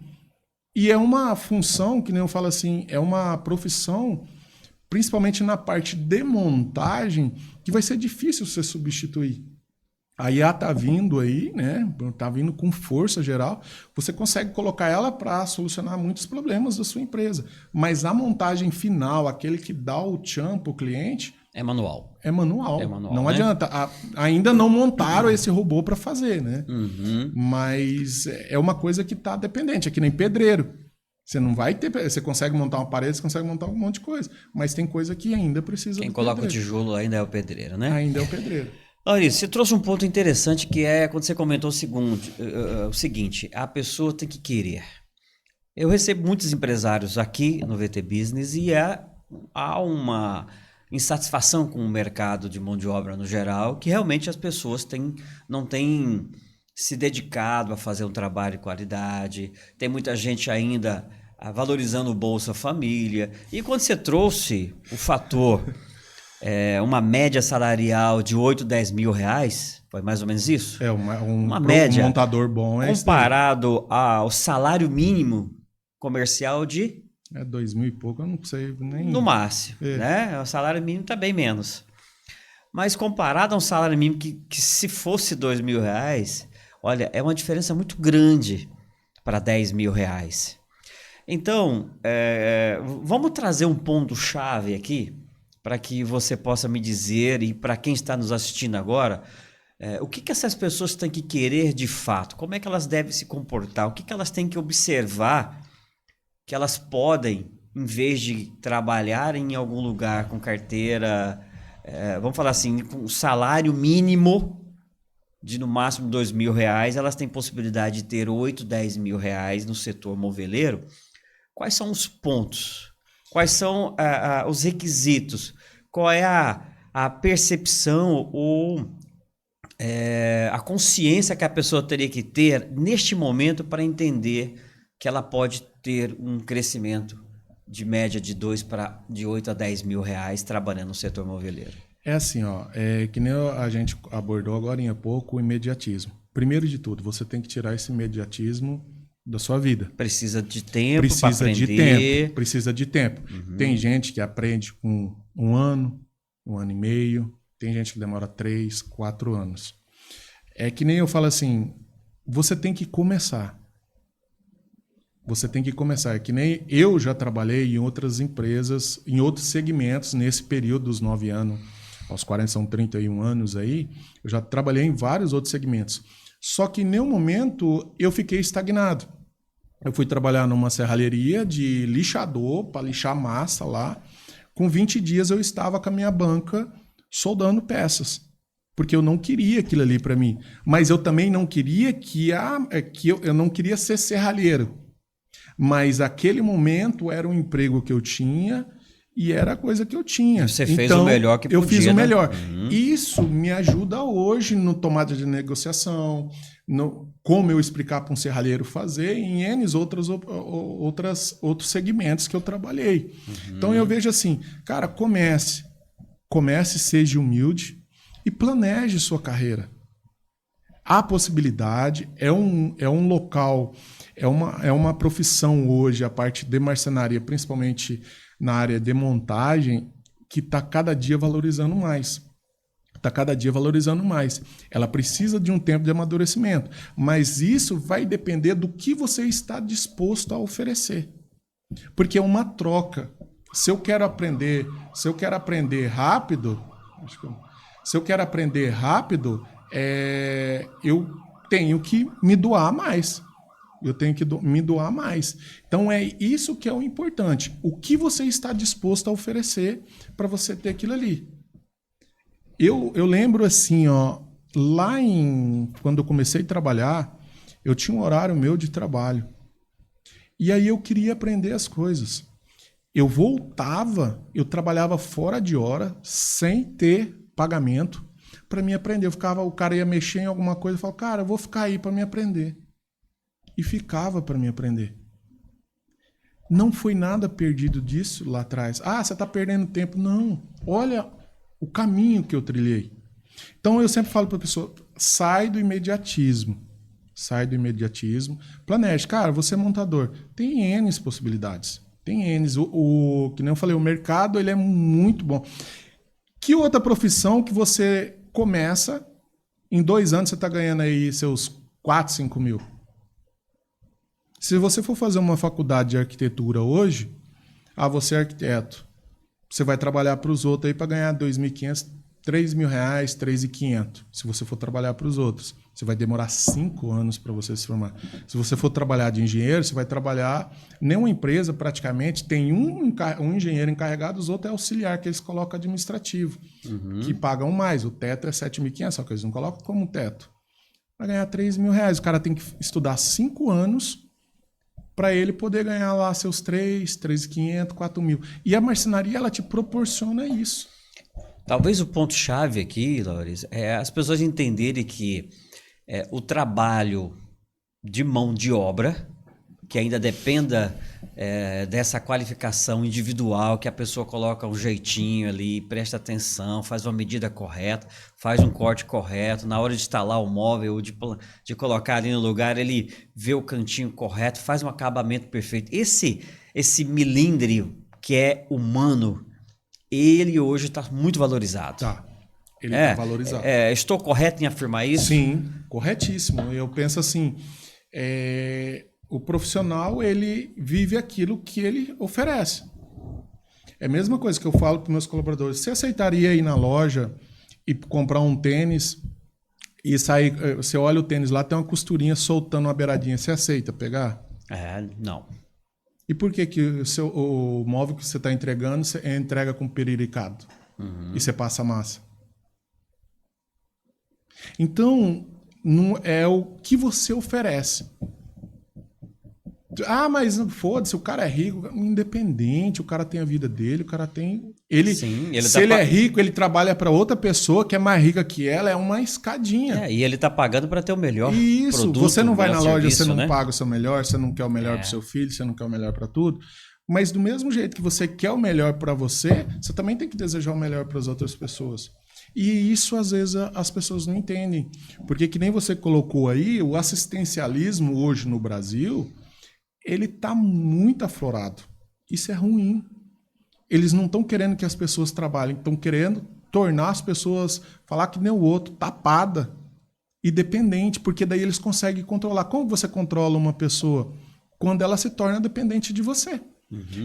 Speaker 2: E é uma função, que nem eu falo assim, é uma profissão, principalmente na parte de montagem, que vai ser difícil você substituir. A IA tá vindo aí, né? Tá vindo com força geral. Você consegue colocar ela para solucionar muitos problemas da sua empresa. Mas a montagem final, aquele que dá o tchan para o cliente...
Speaker 1: É manual.
Speaker 2: É manual. Não,
Speaker 1: né?
Speaker 2: adianta. Ainda não montaram esse robô para fazer, né?
Speaker 1: Uhum.
Speaker 2: Mas é uma coisa que está dependente. É que nem pedreiro. Você não vai ter... Você consegue montar uma parede, você consegue montar um monte de coisa. Mas tem coisa que ainda precisa
Speaker 1: Quem coloca pedreiro. O tijolo ainda é o pedreiro, né?
Speaker 2: Ainda é o pedreiro.
Speaker 1: Maurício, você trouxe um ponto interessante que é quando você comentou o seguinte, a pessoa tem que querer. Eu recebo muitos empresários aqui no VT Business e há uma insatisfação com o mercado de mão de obra no geral, que realmente as pessoas não têm se dedicado a fazer um trabalho de qualidade, tem muita gente ainda valorizando o Bolsa Família. E quando você trouxe o fator... uma média salarial de 8, 10 mil reais, foi mais ou menos isso?
Speaker 2: Uma
Speaker 1: média.
Speaker 2: Um montador bom
Speaker 1: comparado ao salário mínimo comercial de...
Speaker 2: 2 mil e pouco, eu não sei nem...
Speaker 1: No máximo, né? O salário mínimo está bem menos. Mas comparado a um salário mínimo que se fosse 2 mil reais, olha, é uma diferença muito grande para 10 mil reais. Então, vamos trazer um ponto-chave aqui, para que você possa me dizer, e para quem está nos assistindo agora, o que essas pessoas têm que querer de fato? Como é que elas devem se comportar? O que elas têm que observar que elas podem, em vez de trabalhar em algum lugar com carteira, vamos falar assim, com salário mínimo de no máximo 2 mil reais, elas têm possibilidade de ter 8, 10 mil reais no setor moveleiro. Quais são os pontos? Quais são os requisitos? Qual é a percepção ou a consciência que a pessoa teria que ter neste momento para entender que ela pode ter um crescimento de média de 8 a 10 mil reais trabalhando no setor moveleiro?
Speaker 2: É assim, ó, que nem a gente abordou agora há pouco, o imediatismo. Primeiro de tudo, você tem que tirar esse imediatismo da sua vida.
Speaker 1: Precisa de tempo para aprender.
Speaker 2: Precisa de tempo. Tem gente que aprende com 1 ano, 1 ano e meio. Tem gente que demora 3, 4 anos. É que nem eu falo assim, você tem que começar. Você tem que começar. É que nem eu já trabalhei em outras empresas, em outros segmentos, nesse período dos 9 anos, aos 40 são 31 anos aí, eu já trabalhei em vários outros segmentos. Só que em nenhum momento eu fiquei estagnado. Eu fui trabalhar numa serralheria de lixador, para lixar massa lá. Com 20 dias eu estava com a minha banca soldando peças. Porque eu não queria aquilo ali para mim. Mas eu também não queria eu não queria ser serralheiro. Mas aquele momento era um emprego que eu tinha e era a coisa que eu tinha.
Speaker 1: Você fez o melhor que podia.
Speaker 2: Eu fiz o melhor. Isso me ajuda hoje no tomada de negociação, no como eu explicar para um serralheiro fazer em N outros segmentos que eu trabalhei. Então eu vejo assim, cara, comece, seja humilde e planeje sua carreira. Há possibilidade, é um local, é uma profissão hoje, a parte de marcenaria, principalmente na área de montagem, que está cada dia valorizando mais. Ela precisa de um tempo de amadurecimento, mas isso vai depender do que você está disposto a oferecer. Porque é uma troca. Se eu quero aprender rápido, eu tenho que me doar mais. Então é isso que é o importante. O que você está disposto a oferecer para você ter aquilo ali. Eu lembro assim, ó, quando eu comecei a trabalhar, eu tinha um horário meu de trabalho. E aí eu queria aprender as coisas. Eu trabalhava fora de hora, sem ter pagamento, para me aprender. O cara ia mexer em alguma coisa e falava, cara, eu vou ficar aí para me aprender. E ficava para me aprender. Não foi nada perdido disso lá atrás. Ah, você está perdendo tempo. Não. Olha o caminho que eu trilhei. Então eu sempre falo para a pessoa, sai do imediatismo. Planeje. Cara, você é montador. Tem N possibilidades. Tem N. Que nem eu falei, o mercado ele é muito bom. Que outra profissão que você começa, em 2 anos você está ganhando aí seus 4, 5 mil? Se você for fazer uma faculdade de arquitetura hoje, você é arquiteto, você vai trabalhar para os outros aí para ganhar 2.500, 3.000 reais, 3.500. Se você for trabalhar para os outros, você vai demorar 5 anos para você se formar. Se você for trabalhar de engenheiro, você vai trabalhar... Nenhuma empresa praticamente tem um engenheiro encarregado, os outros é auxiliar, que eles colocam administrativo, que pagam mais. O teto é 7.500, só que eles não colocam como teto. Vai ganhar 3.000 reais. O cara tem que estudar 5 anos para ele poder ganhar lá seus 3.500, 4.000. E a marcenaria, ela te proporciona isso.
Speaker 1: Talvez o ponto-chave aqui, Laurice, é as pessoas entenderem que o trabalho de mão de obra, que ainda dependa dessa qualificação individual, que a pessoa coloca um jeitinho ali, presta atenção, faz uma medida correta, faz um corte correto, na hora de instalar o móvel, de colocar ali no lugar, ele vê o cantinho correto, faz um acabamento perfeito. Esse milímetro que é humano, ele hoje está muito valorizado.
Speaker 2: Tá. Ele está valorizado.
Speaker 1: Estou correto em afirmar isso?
Speaker 2: Sim, corretíssimo. Eu penso assim, o profissional, ele vive aquilo que ele oferece. É a mesma coisa que eu falo para os meus colaboradores. Você aceitaria ir na loja e comprar um tênis e sair... Você olha o tênis lá, tem uma costurinha soltando uma beiradinha. Você aceita pegar?
Speaker 1: Não.
Speaker 2: E por que o móvel que você está entregando, você entrega com periricado? E você passa massa? Então, não é o que você oferece. Mas foda-se, o cara é rico, independente, o cara tem a vida dele,
Speaker 1: Sim,
Speaker 2: se ele é rico, ele trabalha para outra pessoa que é mais rica que ela, é uma escadinha.
Speaker 1: E ele está pagando para ter o melhor
Speaker 2: Isso,
Speaker 1: produto,
Speaker 2: você não vai na loja,
Speaker 1: serviço,
Speaker 2: você não
Speaker 1: né?
Speaker 2: paga o seu melhor, você não quer o melhor para o seu filho, você não quer o melhor para tudo. Mas do mesmo jeito que você quer o melhor para você, você também tem que desejar o melhor para as outras pessoas. E isso, às vezes, as pessoas não entendem. Porque, que nem você colocou aí, o assistencialismo hoje no Brasil, ele está muito aflorado. Isso é ruim. Eles não estão querendo que as pessoas trabalhem, estão querendo tornar as pessoas, falar que nem o outro, tapada e dependente, porque daí eles conseguem controlar. Como você controla uma pessoa? Quando ela se torna dependente de você.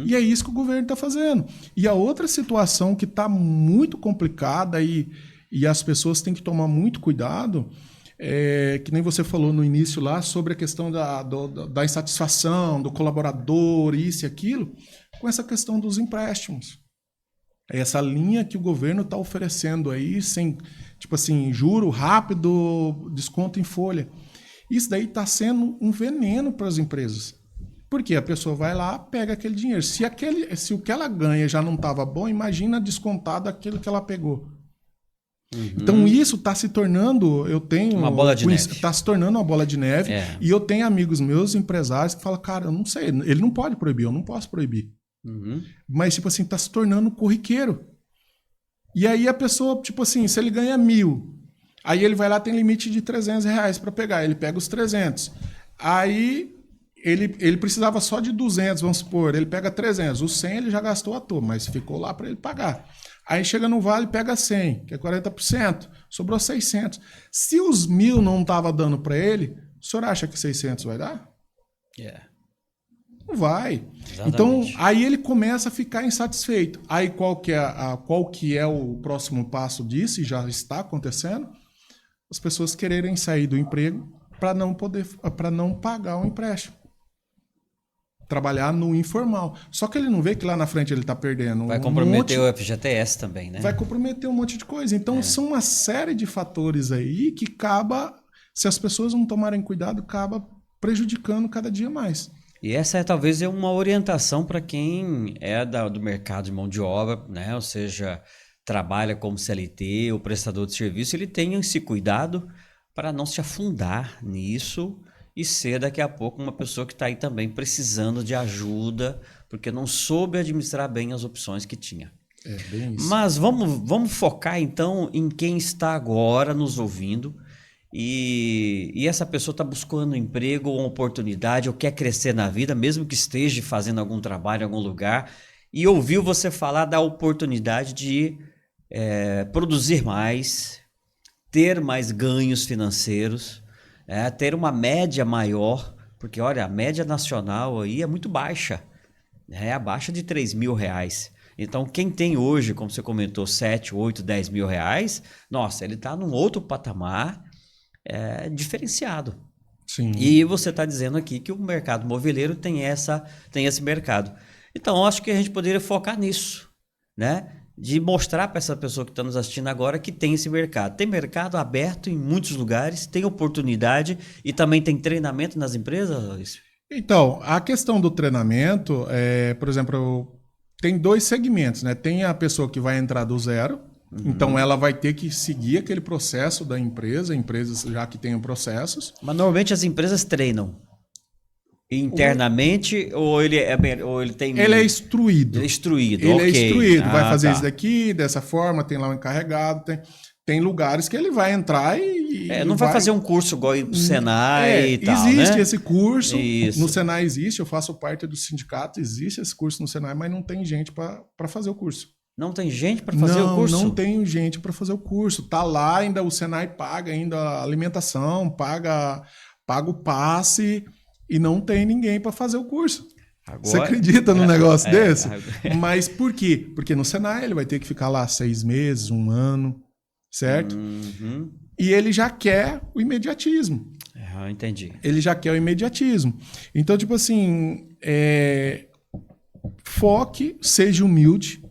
Speaker 2: E é isso que o governo está fazendo. E a outra situação que está muito complicada e as pessoas têm que tomar muito cuidado, que nem você falou no início lá, sobre a questão da insatisfação, do colaborador, isso e aquilo, com essa questão dos empréstimos. Essa linha que o governo está oferecendo aí, sem, tipo assim, juro rápido, desconto em folha. Isso daí está sendo um veneno para as empresas. Porque a pessoa vai lá, pega aquele dinheiro. Se o que ela ganha já não estava bom, imagina descontado aquilo que ela pegou. Então isso está se tornando,
Speaker 1: uma bola de neve.
Speaker 2: Está se tornando uma bola de neve. E eu tenho amigos meus, empresários, que falam, cara, eu não sei, ele não pode proibir, eu não posso proibir. Mas, tipo assim, está se tornando corriqueiro. E aí a pessoa, tipo assim, se ele ganha 1.000, aí ele vai lá, tem limite de R$300 para pegar, ele pega os 300. Aí ele precisava só de 200, vamos supor, ele pega 300, os 100 ele já gastou à toa, mas ficou lá para ele pagar. Aí chega no vale, pega 100, que é 40%, sobrou 600. Se os 1.000 não estava dando para ele, o senhor acha que 600 vai dar? Não vai.
Speaker 1: Exatamente.
Speaker 2: Então, aí ele começa a ficar insatisfeito. Aí qual que é o próximo passo disso, e já está acontecendo? As pessoas quererem sair do emprego para não pagar o empréstimo. Trabalhar no informal. Só que ele não vê que lá na frente ele está perdendo.
Speaker 1: Vai comprometer o FGTS também, né?
Speaker 2: Vai comprometer um monte de coisa. Então, são uma série de fatores aí que acaba, se as pessoas não tomarem cuidado, acaba prejudicando cada dia mais.
Speaker 1: E essa talvez é uma orientação para quem é do mercado de mão de obra, né? Ou seja, trabalha como CLT ou prestador de serviço, ele tenha esse cuidado para não se afundar nisso e ser daqui a pouco uma pessoa que está aí também precisando de ajuda, porque não soube administrar bem as opções que tinha.
Speaker 2: Bem isso.
Speaker 1: Mas vamos focar então em quem está agora nos ouvindo e essa pessoa está buscando um emprego ou uma oportunidade ou quer crescer na vida, mesmo que esteja fazendo algum trabalho em algum lugar, e ouviu você falar da oportunidade de produzir mais, ter mais ganhos financeiros, ter uma média maior, porque olha, a média nacional aí é muito baixa, é abaixo de R$3.000. Então quem tem hoje, como você comentou, 7, 8, 10 mil reais, nossa, ele está num outro patamar diferenciado.
Speaker 2: Sim.
Speaker 1: E você está dizendo aqui que o mercado moveleiro tem esse mercado. Então acho que a gente poderia focar nisso, né? De mostrar para essa pessoa que está nos assistindo agora que tem esse mercado. Tem mercado aberto em muitos lugares, tem oportunidade e também tem treinamento nas empresas, Luiz?
Speaker 2: Então, a questão do treinamento, por exemplo, tem 2 segmentos, né? Tem a pessoa que vai entrar do zero, então ela vai ter que seguir aquele processo da empresa, empresas já que tenham processos.
Speaker 1: Mas normalmente as empresas treinam internamente ou ele tem...
Speaker 2: Ele é instruído.
Speaker 1: Ele é instruído,
Speaker 2: Ele é instruído, vai fazer
Speaker 1: tá.
Speaker 2: isso daqui, dessa forma, tem lá um encarregado, tem lugares que ele vai entrar e
Speaker 1: não vai fazer um curso igual ir pro Senai e tal,
Speaker 2: existe,
Speaker 1: né?
Speaker 2: esse curso,
Speaker 1: Isso.
Speaker 2: no Senai existe, eu faço parte do sindicato, existe esse curso no Senai, mas não tem gente para fazer o curso.
Speaker 1: Não tem gente para fazer o curso?
Speaker 2: Não tem gente para fazer o curso. Tá lá ainda, o Senai paga ainda a alimentação, paga o passe e não tem ninguém para fazer o curso. Agora, você acredita num negócio desse? Mas por quê? Porque no Senai ele vai ter que ficar lá 6 meses, 1 ano, certo? E ele já quer o imediatismo.
Speaker 1: Entendi.
Speaker 2: Ele já quer o imediatismo. Então, tipo assim, foque, seja humilde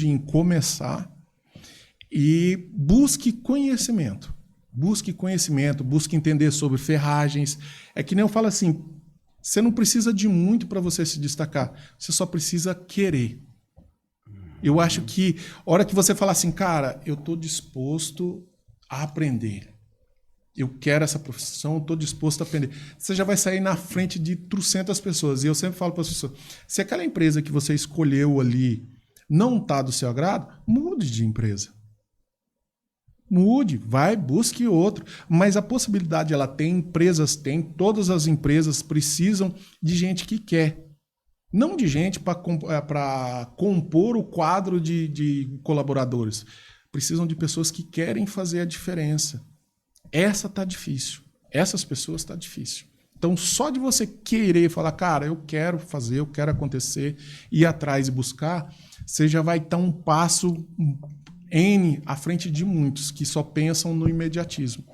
Speaker 2: em começar e busque conhecimento. Busque entender sobre ferragens. É que nem eu falo assim, você não precisa de muito para você se destacar, você só precisa querer. Eu acho que a hora que você fala assim, cara, eu estou disposto a aprender. Eu quero essa profissão, estou disposto a aprender. Você já vai sair na frente de trocentas pessoas. E eu sempre falo para as pessoas, se aquela empresa que você escolheu ali não está do seu agrado, mude de empresa. Mude, vai, busque outro. Mas a possibilidade ela tem, empresas têm, todas as empresas precisam de gente que quer. Não de gente para compor o quadro de colaboradores. Precisam de pessoas que querem fazer a diferença. Essa tá difícil. Essas pessoas tá difícil. Então, só de você querer falar, cara, eu quero fazer, eu quero acontecer, ir atrás e buscar, você já vai estar um passo N à frente de muitos que só pensam no imediatismo.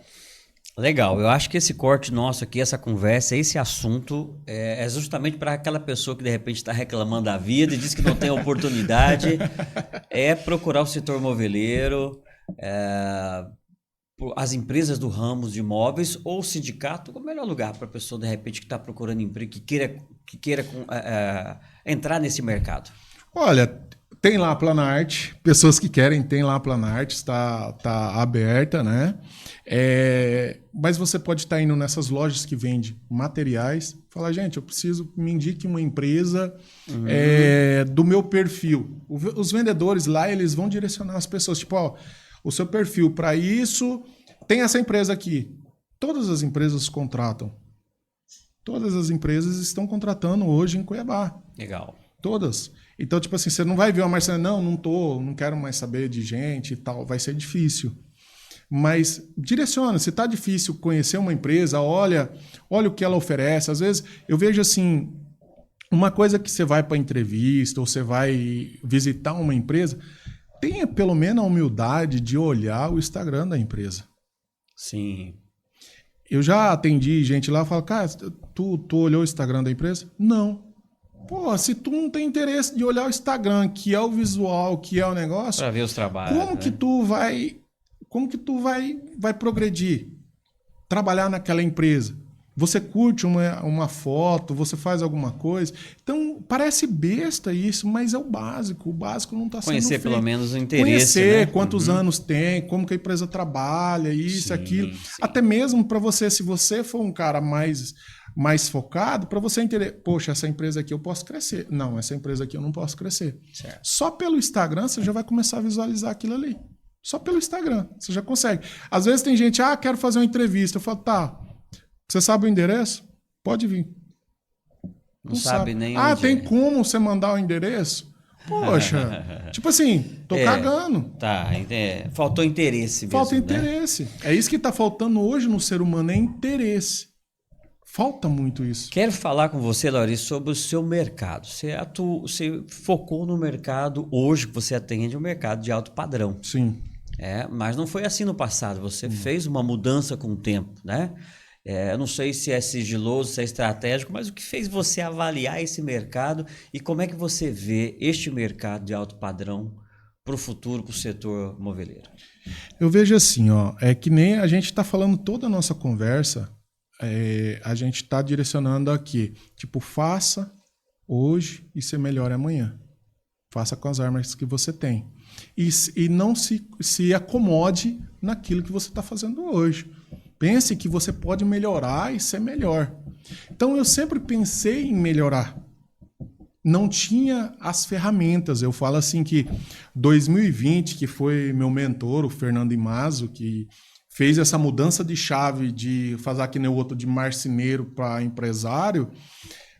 Speaker 1: Legal, eu acho que esse corte nosso aqui, essa conversa, esse assunto é justamente para aquela pessoa que de repente está reclamando da vida e diz que não tem oportunidade, é procurar o setor moveleiro, as empresas do ramo de imóveis ou o sindicato, o melhor lugar para a pessoa de repente que está procurando emprego, que queira entrar nesse mercado.
Speaker 2: Olha, tem lá a Planarte, pessoas que querem, tem lá a Planarte, está aberta, né? Mas você pode estar indo nessas lojas que vendem materiais, falar, gente, eu preciso, me indique uma empresa do meu perfil. Os vendedores lá, eles vão direcionar as pessoas, tipo, ó, o seu perfil para isso, tem essa empresa aqui. Todas as empresas contratam. Todas as empresas estão contratando hoje em Cuiabá.
Speaker 1: Legal.
Speaker 2: Todas. Então, tipo assim, você não vai ver uma marcenaria, não quero mais saber de gente e tal, vai ser difícil. Mas direciona, se tá difícil conhecer uma empresa, olha o que ela oferece. Às vezes, eu vejo assim, uma coisa que você vai para entrevista ou você vai visitar uma empresa, tenha pelo menos a humildade de olhar o Instagram da empresa.
Speaker 1: Sim.
Speaker 2: Eu já atendi gente lá e falo, cara, tu olhou o Instagram da empresa? Não. Pô, se tu não tem interesse de olhar o Instagram, que é o visual, que é o negócio...
Speaker 1: Para ver os trabalhos.
Speaker 2: Como que tu vai progredir? Trabalhar naquela empresa. Você curte uma foto, você faz alguma coisa. Então, parece besta isso, mas é o básico. O básico não está sendo feito.
Speaker 1: Conhecer pelo menos o interesse.
Speaker 2: Conhecer,
Speaker 1: né?
Speaker 2: quantos anos tem, como que a empresa trabalha, isso, sim, aquilo. Sim. Até mesmo para você, se você for um cara mais focado, para você entender, poxa, essa empresa aqui eu posso crescer. Não, essa empresa aqui eu não posso crescer.
Speaker 1: Certo.
Speaker 2: Só pelo Instagram você já vai começar a visualizar aquilo ali. Só pelo Instagram, você já consegue. Às vezes tem gente, quero fazer uma entrevista. Eu falo, tá, você sabe o endereço? Pode vir.
Speaker 1: Não sabe nem
Speaker 2: onde tem como você mandar o endereço? Poxa, tipo assim, tô cagando.
Speaker 1: Tá, faltou interesse mesmo.
Speaker 2: Falta interesse. Né? É isso que tá faltando hoje no ser humano, é interesse. Falta muito isso.
Speaker 1: Quero falar com você, Laurice, sobre o seu mercado. Você focou no mercado, hoje que você atende um mercado de alto padrão.
Speaker 2: Sim.
Speaker 1: Mas não foi assim no passado. Você fez uma mudança com o tempo, né? Eu não sei se é sigiloso, se é estratégico, mas o que fez você avaliar esse mercado e como é que você vê este mercado de alto padrão para o futuro, para o setor moveleiro?
Speaker 2: Eu vejo assim, é que nem a gente está falando toda a nossa conversa, a gente está direcionando aqui, tipo, faça hoje e ser melhor amanhã. Faça com as armas que você tem. E não se acomode naquilo que você está fazendo hoje. Pense que você pode melhorar e ser melhor. Então, eu sempre pensei em melhorar. Não tinha as ferramentas. Eu falo assim que 2020, que foi meu mentor, o Fernando Imazo, que fez essa mudança de chave de fazer que nem o outro de marceneiro para empresário,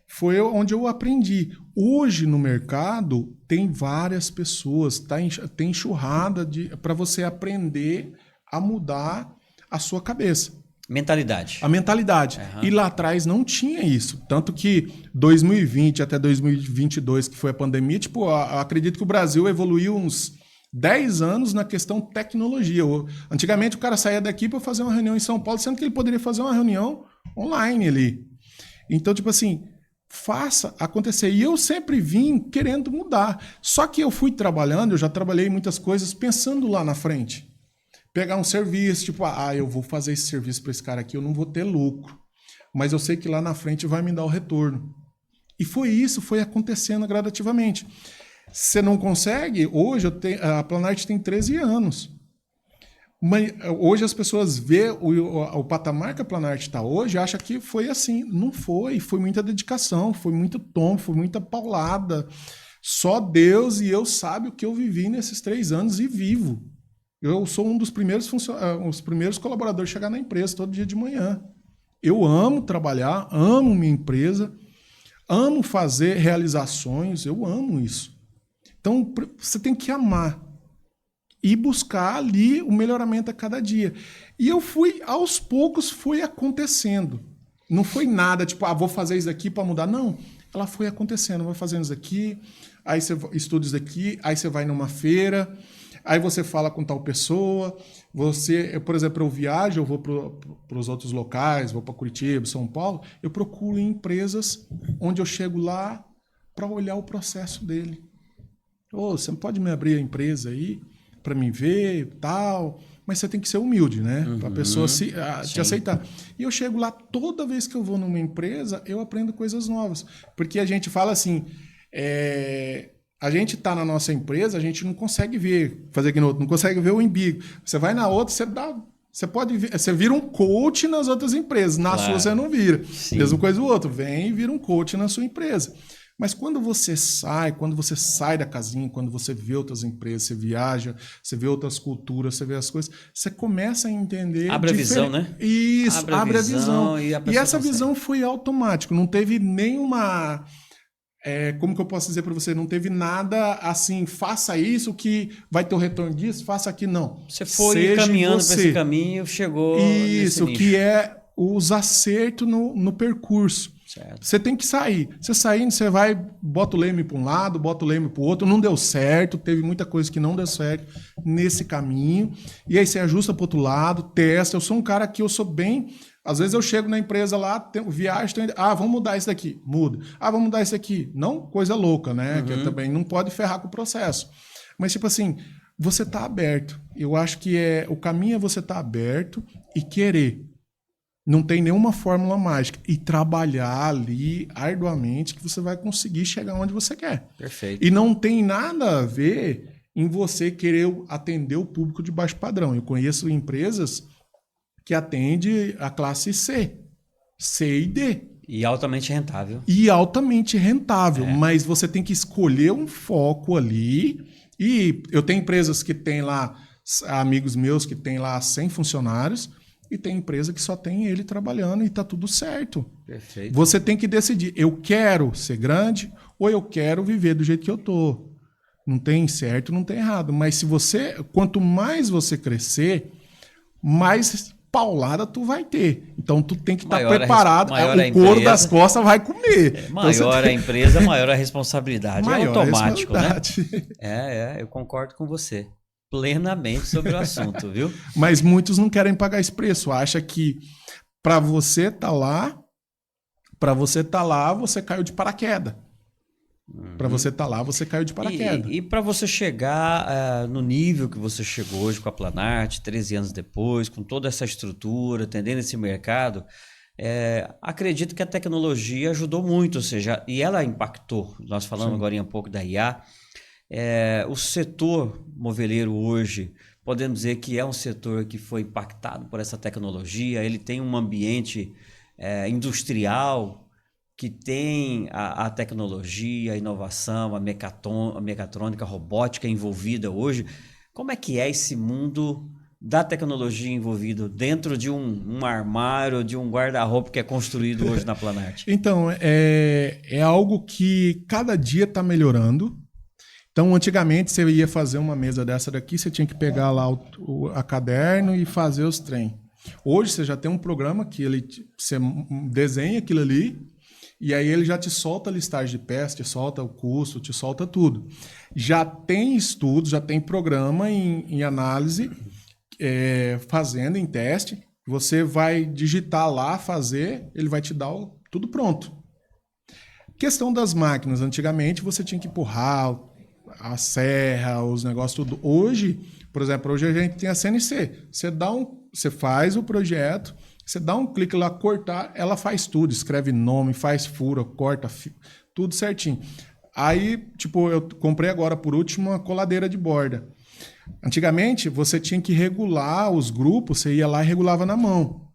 Speaker 2: foi onde eu aprendi. Hoje no mercado tem várias pessoas, tem enxurrada para você aprender a mudar a sua cabeça.
Speaker 1: Mentalidade.
Speaker 2: A mentalidade. Uhum. E lá atrás não tinha isso. Tanto que 2020 até 2022, que foi a pandemia, acredito que o Brasil evoluiu uns 10 anos na questão tecnologia. Antigamente o cara saía daqui para fazer uma reunião em São Paulo, sendo que ele poderia fazer uma reunião online ali. Então, tipo assim, faça acontecer. E eu sempre vim querendo mudar. Só que eu fui trabalhando, eu já trabalhei muitas coisas pensando lá na frente. Pegar um serviço, tipo, eu vou fazer esse serviço para esse cara aqui, eu não vou ter lucro. Mas eu sei que lá na frente vai me dar o retorno. E foi isso, foi acontecendo gradativamente. Você não consegue? Hoje a Planart tem 13 anos. Mas hoje as pessoas vê o patamar que a Planart está hoje, acham que foi assim. Não foi. Foi muita dedicação, foi muito tombo, foi muita paulada. Só Deus e eu sabe o que eu vivi nesses 3 anos e vivo. Eu sou um dos primeiros, os primeiros colaboradores a chegar na empresa todo dia de manhã. Eu amo trabalhar, amo minha empresa, amo fazer realizações, eu amo isso. Então, você tem que amar e buscar ali o melhoramento a cada dia. E eu fui, aos poucos, foi acontecendo. Não foi nada, tipo, vou fazer isso aqui para mudar. Não, ela foi acontecendo, vai fazendo isso aqui, aí você estuda isso aqui, aí você vai numa feira, aí você fala com tal pessoa, por exemplo, eu viajo, eu vou para os outros locais, vou para Curitiba, São Paulo, eu procuro em empresas onde eu chego lá para olhar o processo dele. Você pode me abrir a empresa aí para me ver tal, mas você tem que ser humilde, né? Para a pessoa te aceitar. E eu chego lá, toda vez que eu vou numa empresa, eu aprendo coisas novas. Porque a gente fala assim, a gente está na nossa empresa, a gente não consegue ver, fazer aqui no outro, não consegue ver o umbigo. Você vai na outra, você vira um coach nas outras empresas. Na sua você não vira. Sim. Mesma coisa do outro, vem e vira um coach na sua empresa. Mas quando você sai da casinha, quando você vê outras empresas, você viaja, você vê outras culturas, você vê as coisas, você começa a entender...
Speaker 1: Abre a visão, né?
Speaker 2: Isso, abre a visão. E essa visão foi automática, não teve nenhuma... como que eu posso dizer para você? Não teve nada assim, faça isso que vai ter o retorno disso, faça aqui, não.
Speaker 1: Você foi caminhando para esse caminho, chegou
Speaker 2: isso, que é os acertos no percurso.
Speaker 1: Certo.
Speaker 2: Você tem que sair. Você saindo, você vai, bota o leme para um lado, bota o leme para o outro. Não deu certo, teve muita coisa que não deu certo nesse caminho. E aí você ajusta para o outro lado, testa. Eu sou um cara que eu sou bem... Às vezes eu chego na empresa lá, viajo, vamos mudar isso daqui. Muda. Vamos mudar isso aqui. Não coisa louca, né? Que também não pode ferrar com o processo. Mas tipo assim, você tá aberto. Eu acho que o caminho é você estar aberto e querer. Não tem nenhuma fórmula mágica. E trabalhar ali arduamente que você vai conseguir chegar onde você quer.
Speaker 1: Perfeito.
Speaker 2: E não tem nada a ver em você querer atender o público de baixo padrão. Eu conheço empresas que atendem a classe C e D.
Speaker 1: E altamente rentável.
Speaker 2: Mas você tem que escolher um foco ali. E eu tenho empresas que têm lá, amigos meus que têm lá 100 funcionários, e tem empresa que só tem ele trabalhando e está tudo certo.
Speaker 1: Perfeito.
Speaker 2: Você tem que decidir, eu quero ser grande ou eu quero viver do jeito que eu tô. Não tem certo, não tem errado. Mas quanto mais você crescer, mais paulada tu vai ter. Então tu tem que estar preparado. O couro das costas vai comer.
Speaker 1: Maior a empresa, maior a responsabilidade. É automático, né? Eu concordo com você. Plenamente sobre o assunto, viu?
Speaker 2: Mas muitos não querem pagar esse preço. Acha que para você estar lá, você caiu de paraquedas. Para você estar lá, você caiu de paraquedas.
Speaker 1: E para você chegar no nível que você chegou hoje com a Planart, 13 anos depois, com toda essa estrutura, atendendo esse mercado, acredito que a tecnologia ajudou muito, ou seja, e ela impactou. Nós falamos agora um pouco da IA. O setor moveleiro hoje, podemos dizer que é um setor que foi impactado por essa tecnologia, ele tem um ambiente industrial que tem a tecnologia, a inovação, a mecatrônica, a robótica envolvida hoje. Como é que é esse mundo da tecnologia envolvido dentro de um armário, de um guarda-roupa que é construído hoje na Planart?
Speaker 2: Então, é algo que cada dia está melhorando. Então, antigamente, você ia fazer uma mesa dessa daqui, você tinha que pegar lá a caderno e fazer os trem. Hoje, você já tem um programa que você desenha aquilo ali, e aí ele já te solta a listagem de peças, te solta o custo, te solta tudo. Já tem estudo, já tem programa em análise, fazendo em teste. Você vai digitar lá, fazer, ele vai te dar tudo pronto. Questão das máquinas. Antigamente, você tinha que empurrar a serra, os negócios, tudo. Hoje, por exemplo, hoje a gente tem a CNC. Você faz o projeto, você dá um clique lá, cortar, ela faz tudo, escreve nome, faz furo, corta, tudo certinho. Aí, tipo, eu comprei agora, por último, uma coladeira de borda. Antigamente, você tinha que regular os grupos, você ia lá e regulava na mão.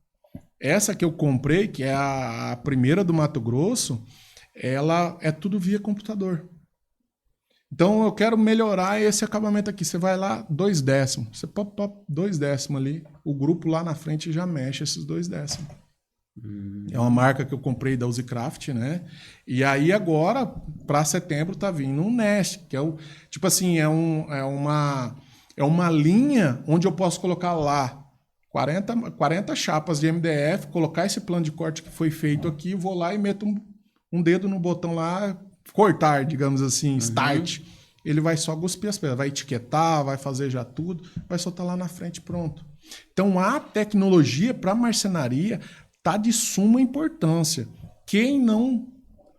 Speaker 2: Essa que eu comprei, que é a primeira do Mato Grosso, ela é tudo via computador. Então, eu quero melhorar esse acabamento aqui. Você vai lá, 2 décimos. Você pop, 2 décimos ali. O grupo lá na frente já mexe esses 2 décimos. É uma marca que eu comprei da Uzicraft, né? E aí agora, para setembro, tá vindo um Nest, que é o tipo assim, é uma linha onde eu posso colocar lá 40 chapas de MDF, colocar esse plano de corte que foi feito aqui, vou lá e meto um dedo no botão lá, cortar, digamos assim, start. Ele vai só cuspir as pedras, vai etiquetar, vai fazer já tudo, vai soltar lá na frente, pronto. Então a tecnologia para marcenaria tá de suma importância. Quem não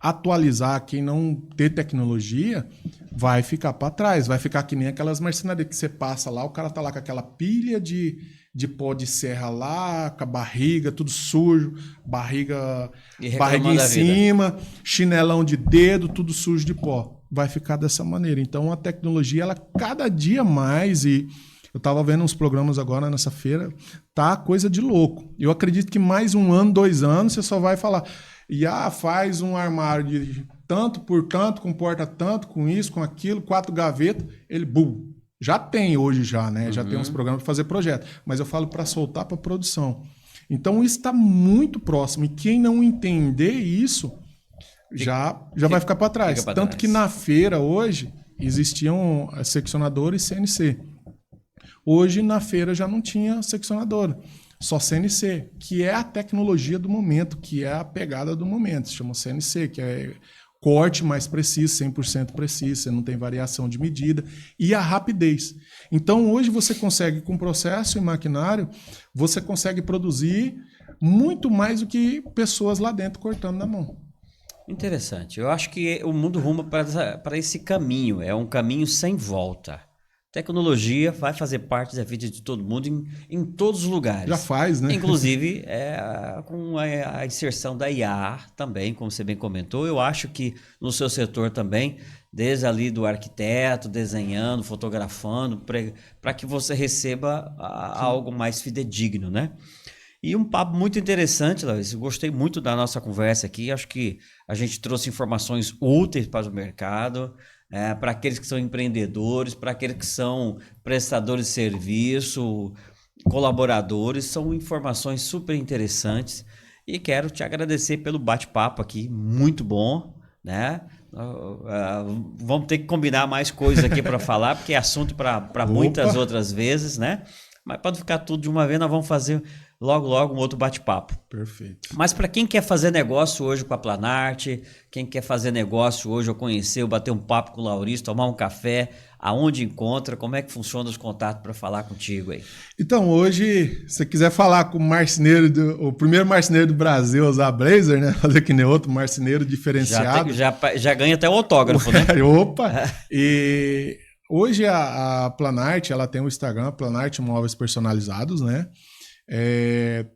Speaker 2: atualizar, quem não ter tecnologia, vai ficar para trás. Vai ficar que nem aquelas marcenarias que você passa lá, o cara tá lá com aquela pilha de pó de serra lá, com a barriga, tudo sujo, barriga em cima, chinelão de dedo, tudo sujo de pó. Vai ficar dessa maneira. Então a tecnologia, ela cada dia mais, e eu estava vendo uns programas agora nessa feira, tá coisa de louco. Eu acredito que mais 1 ano, 2 anos, você só vai falar, faz um armário de tanto por tanto, comporta tanto, com isso, com aquilo, 4 gavetas, ele, já tem hoje já, né? Já tem uns programas para fazer projeto. Mas eu falo para soltar para produção. Então isso está muito próximo. E quem não entender isso, já vai ficar para trás. Tanto que na feira hoje existiam seccionadores CNC. Hoje, na feira, já não tinha seccionadora, só CNC, que é a tecnologia do momento, que é a pegada do momento. Se chama CNC, que é corte mais preciso, 100% preciso, você não tem variação de medida, e a rapidez. Então, hoje você consegue, com processo e maquinário, você consegue produzir muito mais do que pessoas lá dentro cortando na mão.
Speaker 1: Interessante. Eu acho que o mundo ruma para esse caminho, é um caminho sem volta. Tecnologia vai fazer parte da vida de todo mundo em todos os lugares.
Speaker 2: Já faz, né?
Speaker 1: Inclusive, com a inserção da IA também, como você bem comentou. Eu acho que no seu setor também, desde ali do arquiteto, desenhando, fotografando, para que você receba algo mais fidedigno, né? E um papo muito interessante, Larissa. Gostei muito da nossa conversa aqui. Acho que a gente trouxe informações úteis para o mercado. Para aqueles que são empreendedores, para aqueles que são prestadores de serviço, colaboradores, são informações super interessantes e quero te agradecer pelo bate-papo aqui, muito bom, né? Vamos ter que combinar mais coisas aqui para falar, porque é assunto para muitas outras vezes, né? Mas pode ficar tudo de uma vez, nós vamos fazer logo um outro bate-papo.
Speaker 2: Perfeito.
Speaker 1: Mas para quem quer fazer negócio hoje com a Planarte, quem quer fazer negócio hoje, ou conhecer, ou bater um papo com o Laurice, tomar um café, aonde encontra, como é que funciona os contatos para falar contigo aí?
Speaker 2: Então, hoje, se você quiser falar com o primeiro marceneiro do Brasil a usar Blazer, né? Fazer que nem outro, marceneiro diferenciado.
Speaker 1: Já ganha até o autógrafo, né?
Speaker 2: Opa! E hoje a Planarte, ela tem o Instagram, Planarte Móveis Personalizados, né?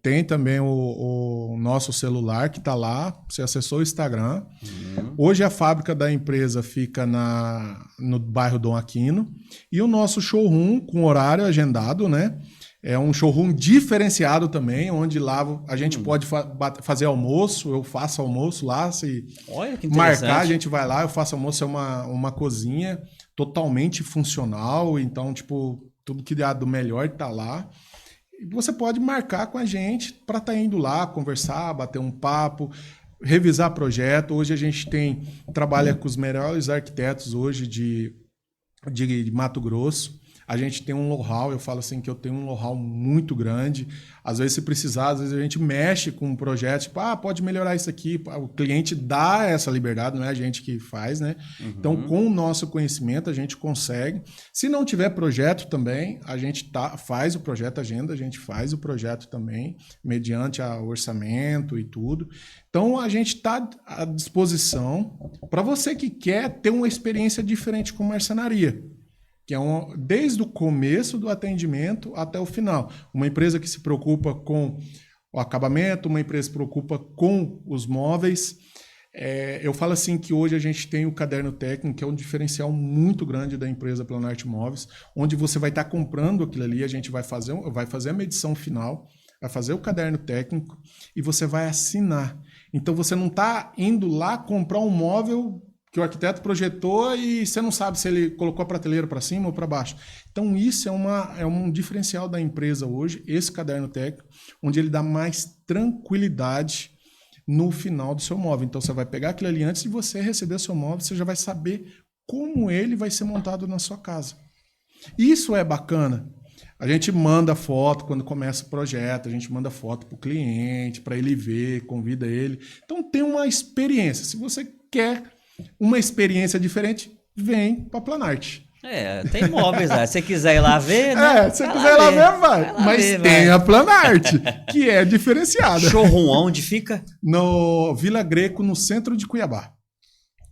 Speaker 2: Tem também o nosso celular que está lá, você acessou o Instagram. Hoje a fábrica da empresa fica no bairro Dom Aquino e o nosso showroom com horário agendado, né? É um showroom diferenciado também, onde lá a gente pode fazer almoço, eu faço almoço lá, se
Speaker 1: Olha que
Speaker 2: marcar a gente vai lá, eu faço almoço, é uma cozinha totalmente funcional, então tipo, tudo que dá do melhor está lá. Você pode marcar com a gente para estar indo lá, conversar, bater um papo, revisar projeto. Hoje a gente trabalha com os melhores arquitetos hoje de Mato Grosso. A gente tem um know-how, eu falo assim que eu tenho um know-how muito grande. Às vezes, se precisar, às vezes a gente mexe com um projeto, tipo, pode melhorar isso aqui. O cliente dá essa liberdade, não é a gente que faz, né? Então, com o nosso conhecimento, a gente consegue. Se não tiver projeto também, a gente faz o projeto, agenda, a gente faz o projeto também, mediante o orçamento e tudo. Então, a gente está à disposição para você que quer ter uma experiência diferente com marcenaria. Que é desde o começo do atendimento até o final. Uma empresa que se preocupa com o acabamento, uma empresa que se preocupa com os móveis. Eu falo assim que hoje a gente tem o caderno técnico, que é um diferencial muito grande da empresa Planarte Móveis, onde você vai estar comprando aquilo ali, a gente vai fazer a medição final, vai fazer o caderno técnico e você vai assinar. Então você não está indo lá comprar um móvel que o arquiteto projetou e você não sabe se ele colocou a prateleira para cima ou para baixo. Então isso é um diferencial da empresa hoje, esse caderno técnico, onde ele dá mais tranquilidade no final do seu móvel. Então você vai pegar aquilo ali antes de você receber o seu móvel, você já vai saber como ele vai ser montado na sua casa. Isso é bacana. A gente manda foto quando começa o projeto, a gente manda foto para o cliente, para ele ver, convida ele. Então tem uma experiência. Se você quer uma experiência diferente, vem para a Planarte.
Speaker 1: Tem móveis lá. Se você quiser ir lá ver, né?
Speaker 2: Se você quiser ir lá ver, vai. Mas tem a Planarte, que é diferenciada.
Speaker 1: Showroom onde fica?
Speaker 2: No Vila Greco, no centro de Cuiabá.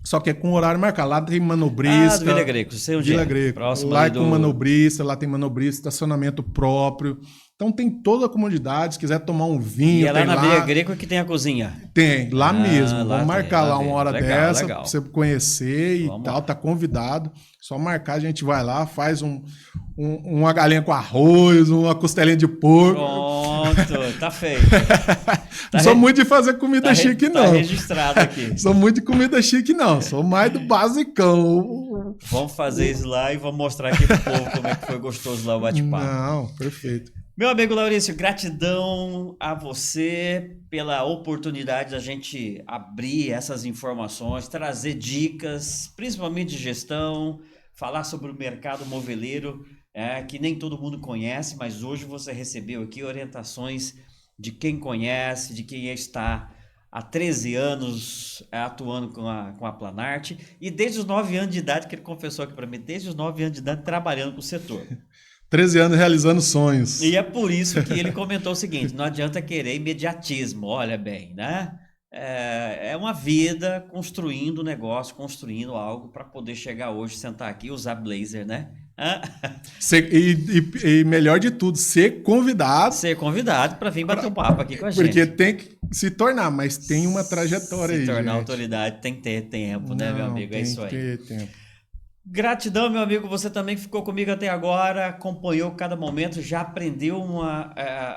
Speaker 2: Só que é com horário marcado. Lá tem manobrista.
Speaker 1: Do Vila Greco, sei onde
Speaker 2: Vila
Speaker 1: é.
Speaker 2: Greco.
Speaker 1: Próximo
Speaker 2: lá é
Speaker 1: do...
Speaker 2: com manobrista, lá tem manobrista, estacionamento próprio. Então tem toda a comodidade. Se quiser tomar um vinho,
Speaker 1: e é lá na Vila
Speaker 2: lá...
Speaker 1: Greco que tem a cozinha.
Speaker 2: Tem, lá mesmo.
Speaker 1: Lá
Speaker 2: Vamos marcar lá uma hora
Speaker 1: legal,
Speaker 2: dessa
Speaker 1: legal.
Speaker 2: pra você conhecer
Speaker 1: Vamos
Speaker 2: e tal.
Speaker 1: lá.
Speaker 2: Tá convidado. Só marcar, a gente vai lá, faz uma galinha com arroz, uma costelinha de porco.
Speaker 1: Pronto, tá feito.
Speaker 2: Não sou muito de fazer comida chique, não.
Speaker 1: Tá registrado aqui.
Speaker 2: Sou muito de comida chique, não. Sou mais do basicão.
Speaker 1: Vamos fazer isso lá e vamos mostrar aqui pro povo como é que foi gostoso lá o bate-papo.
Speaker 2: Não, perfeito.
Speaker 1: Meu amigo Laurício, gratidão a você pela oportunidade da gente abrir essas informações, trazer dicas, principalmente de gestão, falar sobre o mercado moveleiro, que nem todo mundo conhece, mas hoje você recebeu aqui orientações de quem conhece, de quem está há 13 anos atuando com a Planarte e desde os 9 anos de idade, que ele confessou aqui para mim, desde os 9 anos de idade trabalhando com o setor.
Speaker 2: 13 anos realizando sonhos.
Speaker 1: E é por isso que ele comentou o seguinte, não adianta querer imediatismo, olha bem, né? É uma vida construindo um negócio, construindo algo para poder chegar hoje, sentar aqui e usar blazer, né?
Speaker 2: E melhor de tudo, ser convidado.
Speaker 1: Ser convidado para vir bater um papo aqui com a gente.
Speaker 2: Porque tem que se tornar, mas tem uma trajetória aí.
Speaker 1: Se tornar
Speaker 2: gente.
Speaker 1: autoridade tem que ter tempo, né, meu amigo? É isso aí.
Speaker 2: Tem que ter tempo.
Speaker 1: Gratidão, meu amigo. Você também que ficou comigo até agora, acompanhou cada momento, já aprendeu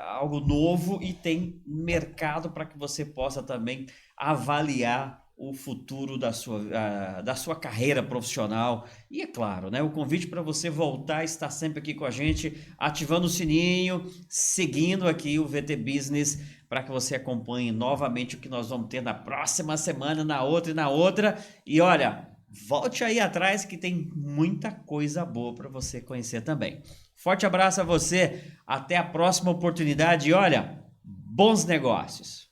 Speaker 1: algo novo e tem mercado para que você possa também avaliar o futuro da sua carreira profissional. E é claro, né, o convite para você voltar a estar sempre aqui com a gente, ativando o sininho, seguindo aqui o VT Business, para que você acompanhe novamente o que nós vamos ter na próxima semana, na outra e na outra. E olha, volte aí atrás que tem muita coisa boa para você conhecer também. Forte abraço a você, até a próxima oportunidade e olha, bons negócios!